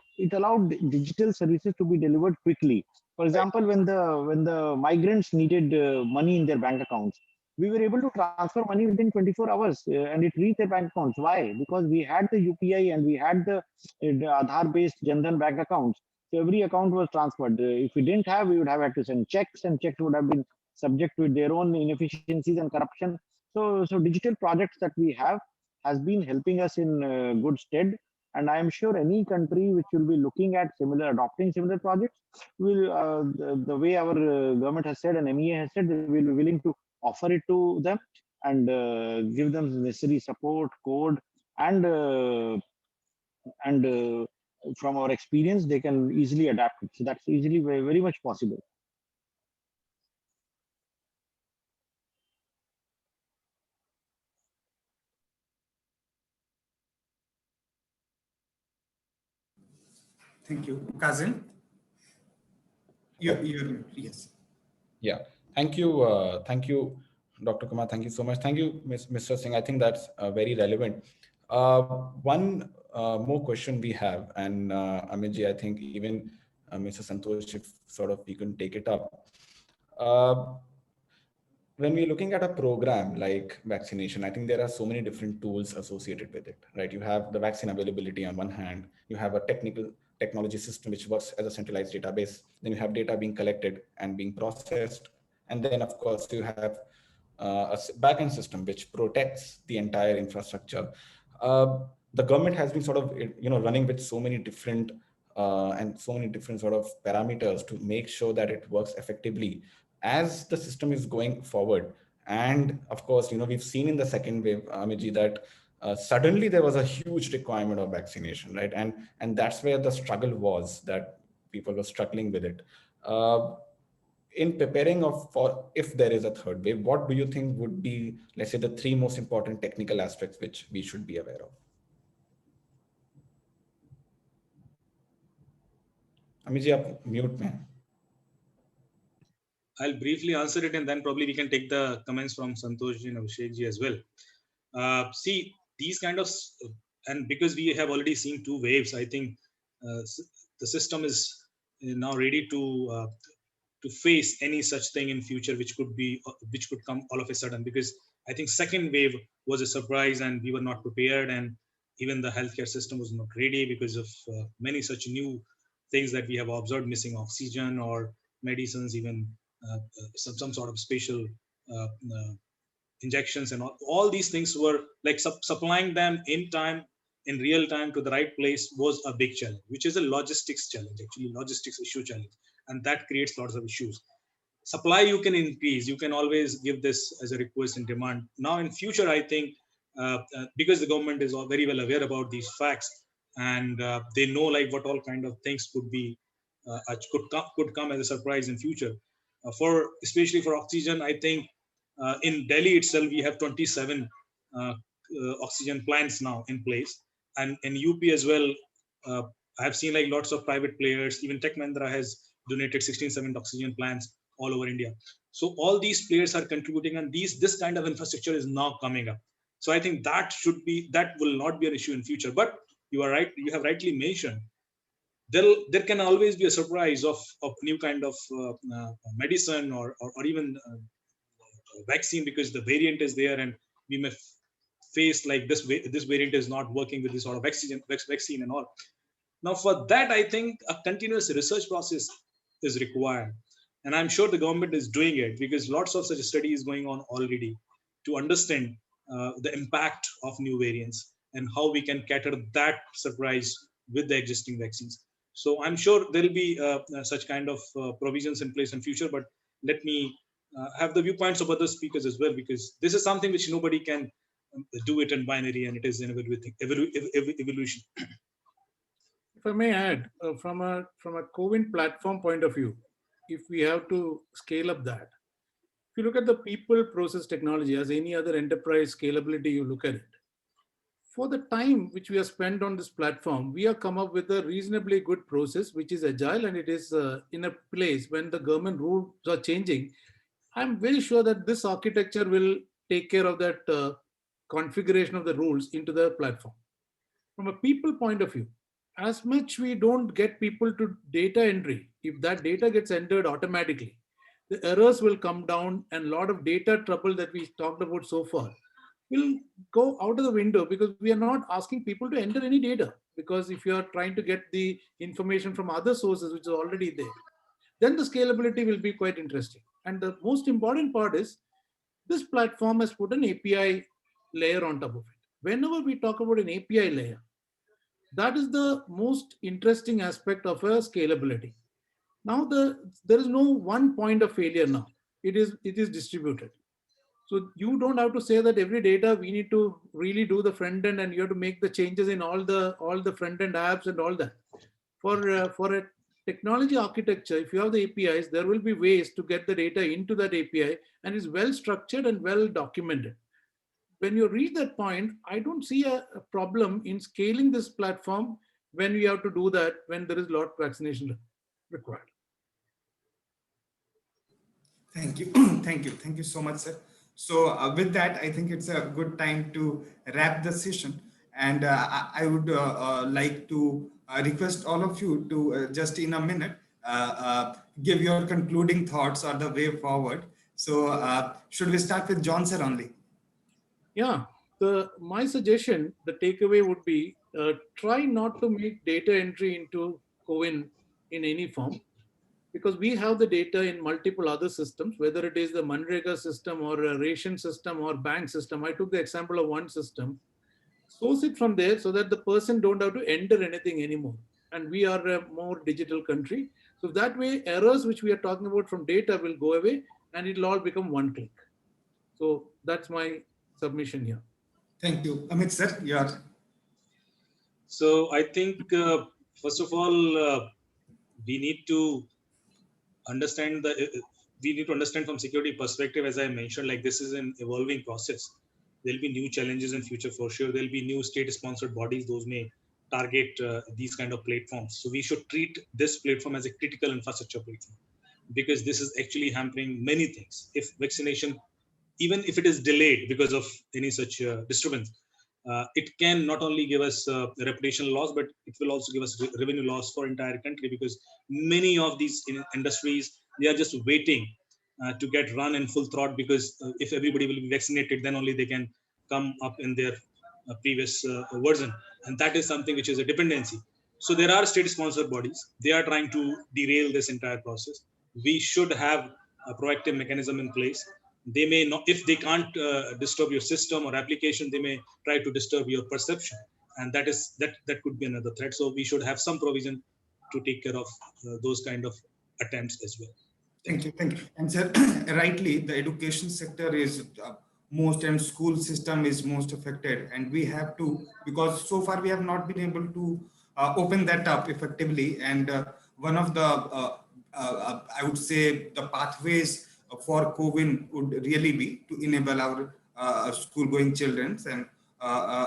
digital services to be delivered quickly. For example, when the migrants needed money in their bank accounts, we were able to transfer money within 24 hours and it reached their bank accounts. Why? Because we had the UPI and we had the Aadhaar-based Jan Dhan bank accounts. So every account was transferred. If we didn't have, we would have had to send checks, and checks would have been subject to their own inefficiencies and corruption. So digital projects that we have has been helping us in good stead. And I am sure any country which will be looking at adopting similar projects will, the way our government has said and MEA has said, they will be willing to offer it to them and give them the necessary support, code, and from our experience, they can easily adapt it. So that's easily very much possible. Thank you. Kazim? Yes. Yeah. Thank you. Thank you, Dr. Kumar. Thank you so much. Thank you, Mr. Singh. I think that's very relevant. One more question we have, and Amitji, I think even Mr. Santosh, if sort of we can take it up. When we're looking at a program like vaccination, I think there are so many different tools associated with it, right? You have the vaccine availability on one hand, you have a technology system which works as a centralized database, then you have data being collected and being processed, and then of course you have a backend system which protects the entire infrastructure. The government has been sort of running with so many different and so many different sort of parameters to make sure that it works effectively as the system is going forward. And of course, we've seen in the second wave, Amiji, that suddenly there was a huge requirement of vaccination, right? And that's where the struggle was, that people were struggling with it. In preparing for if there is a third wave, what do you think would be, let's say, the 3 most important technical aspects which we should be aware of? Amiji, आप mute में. I'll briefly answer it, and then probably we can take the comments from Santosh and Abhishek ji as well. See, these kind of, and because we have already seen 2 waves, I think the system is now ready to face any such thing in future, which could come all of a sudden. Because I think second wave was a surprise, and we were not prepared, and even the healthcare system was not ready because of many such new things that we have observed, missing oxygen or medicines, even some sort of special uh, uh, injections, and all these things were like supplying them in time, in real time, to the right place was a big challenge, which is a logistics challenge, actually logistics issue challenge, and that creates lots of issues. Supply you can increase, you can always give this as a request and demand. Now in future, I think because the government is all very well aware about these facts, and they know like what all kind of things could be could come as a surprise in future. For especially for oxygen, I think in Delhi itself we have 27 oxygen plants now in place, and in UP as well. uh, I have seen like lots of private players, even Tech Mahindra has donated 16-7 oxygen plants all over India. So all these players are contributing, and this kind of infrastructure is now coming up. So I think that will not be an issue in future. But you are right, you have rightly mentioned, there can always be a surprise of new kind of medicine, or even vaccine, because the variant is there, and we may face like this variant is not working with this sort of vaccine and all. Now, for that, I think a continuous research process is required. And I'm sure the government is doing it, because lots of such studies going on already to understand the impact of new variants and how we can cater that surprise with the existing vaccines. So I'm sure there'll be such kind of provisions in place in future. But let me have the viewpoints of other speakers as well, because this is something which nobody can do it in binary, and it is an evolution. If I may add, from a CoWIN platform point of view, if we have to scale up that, if you look at the people process technology as any other enterprise scalability, you look at it. For the time which we have spent on this platform, we have come up with a reasonably good process, which is agile, and it is in a place when the government rules are changing. I'm very sure that this architecture will take care of that configuration of the rules into the platform. From a people point of view, as much we don't get people to data entry, if that data gets entered automatically, the errors will come down, and a lot of data trouble that we talked about so far will go out of the window, because we are not asking people to enter any data. Because if you are trying to get the information from other sources which is already there, then the scalability will be quite interesting. And the most important part is this platform has put an API layer on top of it. Whenever we talk about an API layer, that is the most interesting aspect of a scalability. Now there is no one point of failure now. It is distributed. So you don't have to say that every data we need to really do the front end, and you have to make the changes in all the front end apps and all that. For a technology architecture, if you have the APIs, there will be ways to get the data into that API, and it's well structured and well documented. When you reach that point, I don't see a problem in scaling this platform when we have to do that, when there is a lot of vaccination required. Thank you. Thank you so much, sir. So with that, I think it's a good time to wrap the session. And I would like to request all of you to just in a minute give your concluding thoughts or the way forward. So should we start with John, sir, only? Yeah, my suggestion, the takeaway would be try not to make data entry into CoWIN in any form, because we have the data in multiple other systems, whether it is the Manrega system or a ration system or bank system. I took the example of one system. Source it from there so that the person don't have to enter anything anymore. And we are a more digital country. So that way, errors which we are talking about from data will go away, and it'll all become one click. So that's my submission here. Thank you. Amit, sir, your. So I think, first of all, we need to understand from security perspective, as I mentioned, like this is an evolving process. There'll be new challenges in future for sure. There'll be new state-sponsored bodies. Those may target these kind of platforms. So we should treat this platform as a critical infrastructure platform. because this is actually hampering many things. If vaccination, even if it is delayed because of any such disturbance, it can not only give us reputation loss, but it will also give us revenue loss for entire country, because many of these industries, they are just waiting to get run in full throttle, because if everybody will be vaccinated, then only they can come up in their previous version. And that is something which is a dependency. So there are state sponsored bodies, they are trying to derail this entire process. We should have a proactive mechanism in place. They may not, if they can't disturb your system or application, they may try to disturb your perception, and that could be another threat. So we should have some provision to take care of those kind of attempts as well. Thank you. And sir, rightly, the education sector is most, and school system is most affected, and we have to, because so far we have not been able to open that up effectively. And one of the I would say the pathways for COVID would really be to enable our school-going children and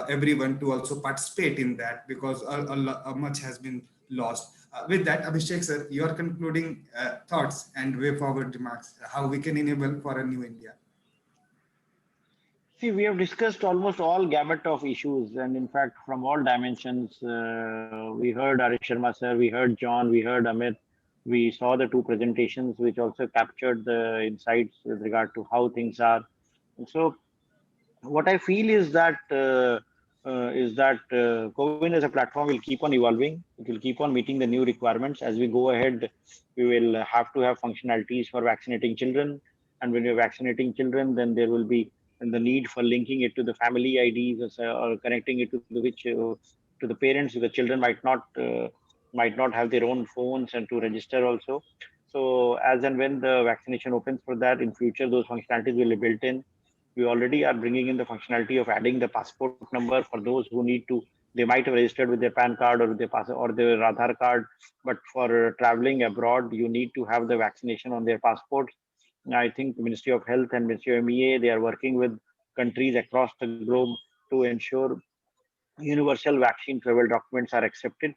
everyone to also participate in that, because much has been lost. With that, Abhishek sir, your concluding thoughts and way forward remarks, how we can enable for a new India. See, we have discussed almost all gamut of issues, and in fact, from all dimensions, we heard Arish Sharma sir, we heard John, we heard Amit, we saw the two presentations, which also captured the insights with regard to how things are. And so, what I feel is that CoWIN as a platform will keep on evolving. It will keep on meeting the new requirements. As we go ahead, we will have to have functionalities for vaccinating children. And when you're vaccinating children, then there will be the need for linking it to the family IDs or connecting it to the parents. The children might not have their own phones and to register also. So as and when the vaccination opens for that in future, those functionalities will be built in. We already are bringing in the functionality of adding the passport number for those who need to. They might have registered with their PAN card or their Aadhaar card, but for traveling abroad, you need to have the vaccination on their passports. I think the Ministry of Health and Ministry of MEA, they are working with countries across the globe to ensure universal vaccine travel documents are accepted.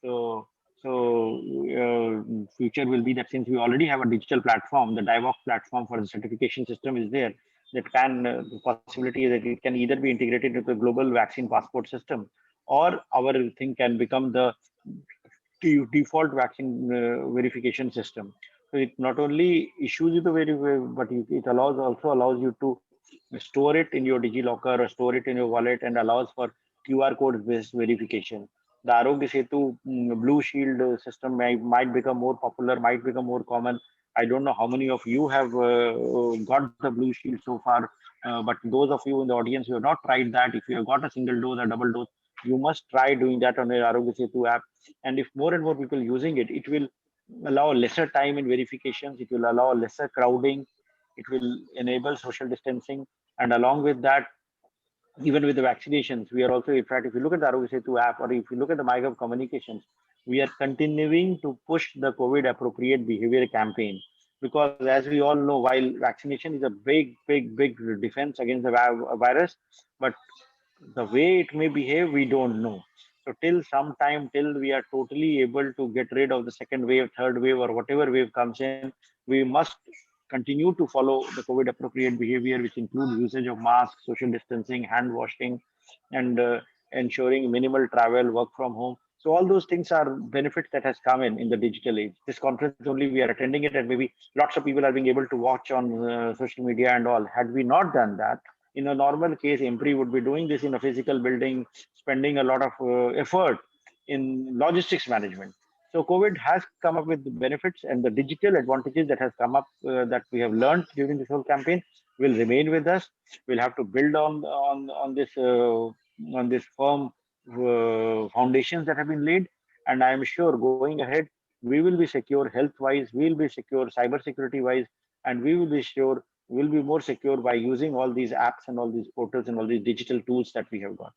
So future will be that since we already have a digital platform, the DIVOC platform for the certification system is there, that can the possibility is that it can either be integrated into the global vaccine passport system, or our thing can become the default vaccine verification system. So it not only issues you the but it also allows you to store it in your DigiLocker or store it in your wallet, and allows for QR code based verification. The Arogya Setu Blue Shield system might become more popular, might become more common. I don't know how many of you have got the Blue Shield so far, but those of you in the audience who have not tried that, if you have got a single dose or double dose, you must try doing that on the Arogya Setu app. And if more and more people using it, it will allow lesser time in verifications, it will allow lesser crowding, it will enable social distancing. And along with that, even with the vaccinations, we are also, in fact, if you look at the Arogya Setu app, or if you look at the MyGov communications, we are continuing to push the COVID appropriate behavior campaign. Because as we all know, while vaccination is a big defense against the virus, but the way it may behave, we don't know. So till we are totally able to get rid of the second wave, third wave, or whatever wave comes in, we must continue to follow the COVID appropriate behavior, which includes usage of masks, social distancing, hand washing, and ensuring minimal travel, work from home. So all those things are benefits that has come in the digital age. This conference only we are attending it, and maybe lots of people are being able to watch on social media and all. Had we not done that, in a normal case, IMPRI would be doing this in a physical building, spending a lot of effort in logistics management. So COVID has come up with the benefits, and the digital advantages that has come up that we have learned during this whole campaign will remain with us. We'll have to build on this firm foundations that have been laid, and I am sure going ahead we will be secure health-wise, we will be secure cybersecurity-wise, and we will be sure we'll be more secure by using all these apps and all these portals and all these digital tools that we have got.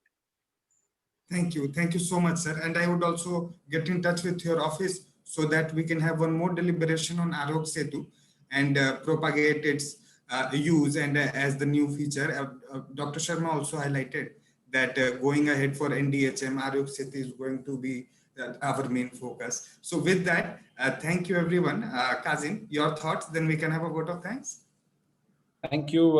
Thank you so much, sir. And I would also get in touch with your office so that we can have one more deliberation on Arogya Setu and propagate its use and as the new feature. Dr. Sharma also highlighted that going ahead for NDHM, Arogya Setu is going to be our main focus. So with that, thank you everyone. Kazim, your thoughts, then we can have a vote of thanks. Thank you,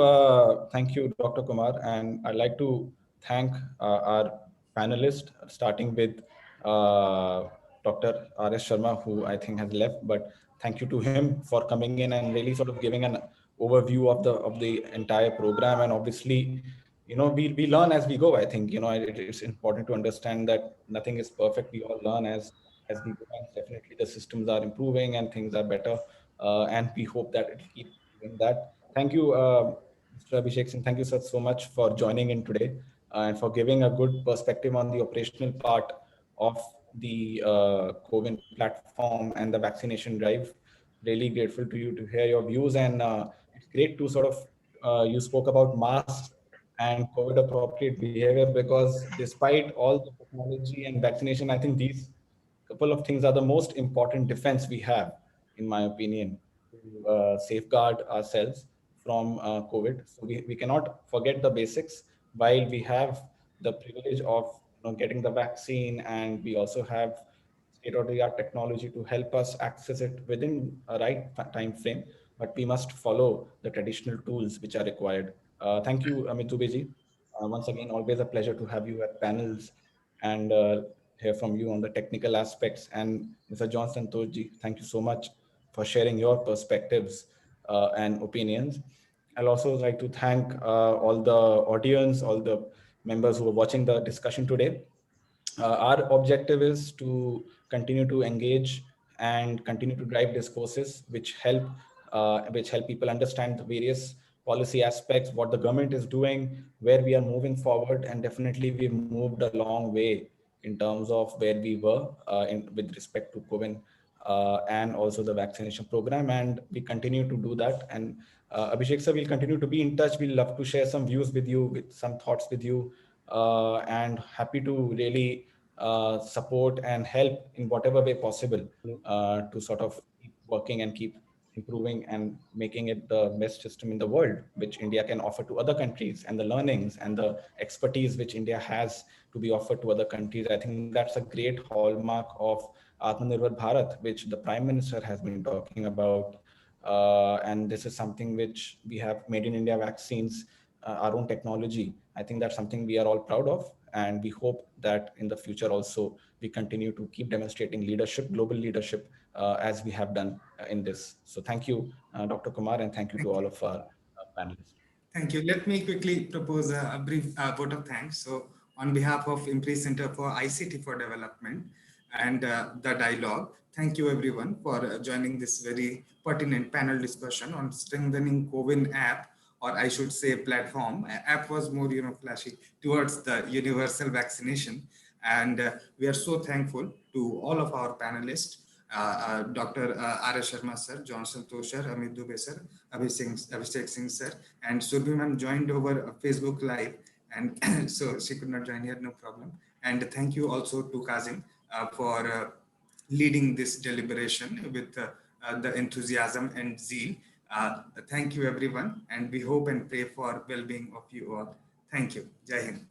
Dr. Kumar. And I'd like to thank our panelists, starting with Dr. R.S. Sharma, who I think has left, but thank you to him for coming in and really sort of giving an overview of the entire program. And obviously, we learn as we go. I think, it's important to understand that nothing is perfect. We all learn as we go, and definitely the systems are improving and things are better. And we hope that it'll keep doing that. Thank you, Mr. Abhishek Singh. Thank you so much for joining in today and for giving a good perspective on the operational part of the CoWIN platform and the vaccination drive. Really grateful to you to hear your views, and it's great to sort of, you spoke about masks and COVID appropriate behavior, because despite all the technology and vaccination, I think these couple of things are the most important defense we have, in my opinion, to safeguard ourselves from COVID. So we cannot forget the basics. While we have the privilege of getting the vaccine, and we also have state-of-the-art technology to help us access it within a right time frame, but we must follow the traditional tools which are required. Thank you, Amit Dubey. Once again, always a pleasure to have you at panels and hear from you on the technical aspects. And Mr. John Santoshji, thank you so much for sharing your perspectives and opinions. I'll also like to thank all the audience, all the members who are watching the discussion today. Our objective is to continue to engage and continue to drive discourses which help people understand the various policy aspects, what the government is doing, where we are moving forward, and definitely we've moved a long way in terms of where we were with respect to COVID and also the vaccination program, and we continue to do that. And Abhishek sir, we'll continue to be in touch. We'll love to share some views with you, with some thoughts with you, and happy to really support and help in whatever way possible to sort of keep working and keep improving and making it the best system in the world, which India can offer to other countries, and the learnings and the expertise which India has to be offered to other countries. I think that's a great hallmark of Atmanirbhar Bharat, which the Prime Minister has been talking about. And this is something which we have made in India vaccines, our own technology. I think that's something we are all proud of. And we hope that in the future also, we continue to keep demonstrating leadership, global leadership, as we have done in this. So thank you, Dr. Kumar, and thank you to all of our panelists. Thank you. Let me quickly propose a brief vote of thanks. So on behalf of IMPRI Center for ICT for Development and the Dialogue, thank you everyone for joining this very pertinent panel discussion on strengthening CoWIN app, or I should say platform. App was more flashy towards the universal vaccination. And we are so thankful to all of our panelists, Dr. R.S. Sharma sir, John Santosh sir, Amit Dubey sir, Abhishek Singh sir, and Surbhi ma'am joined over Facebook Live, and so she could not join here, no problem. And thank you also to Kazim for leading this deliberation with the enthusiasm and zeal. Thank you everyone, and we hope and pray for well-being of you all. Thank you. Jai Hind.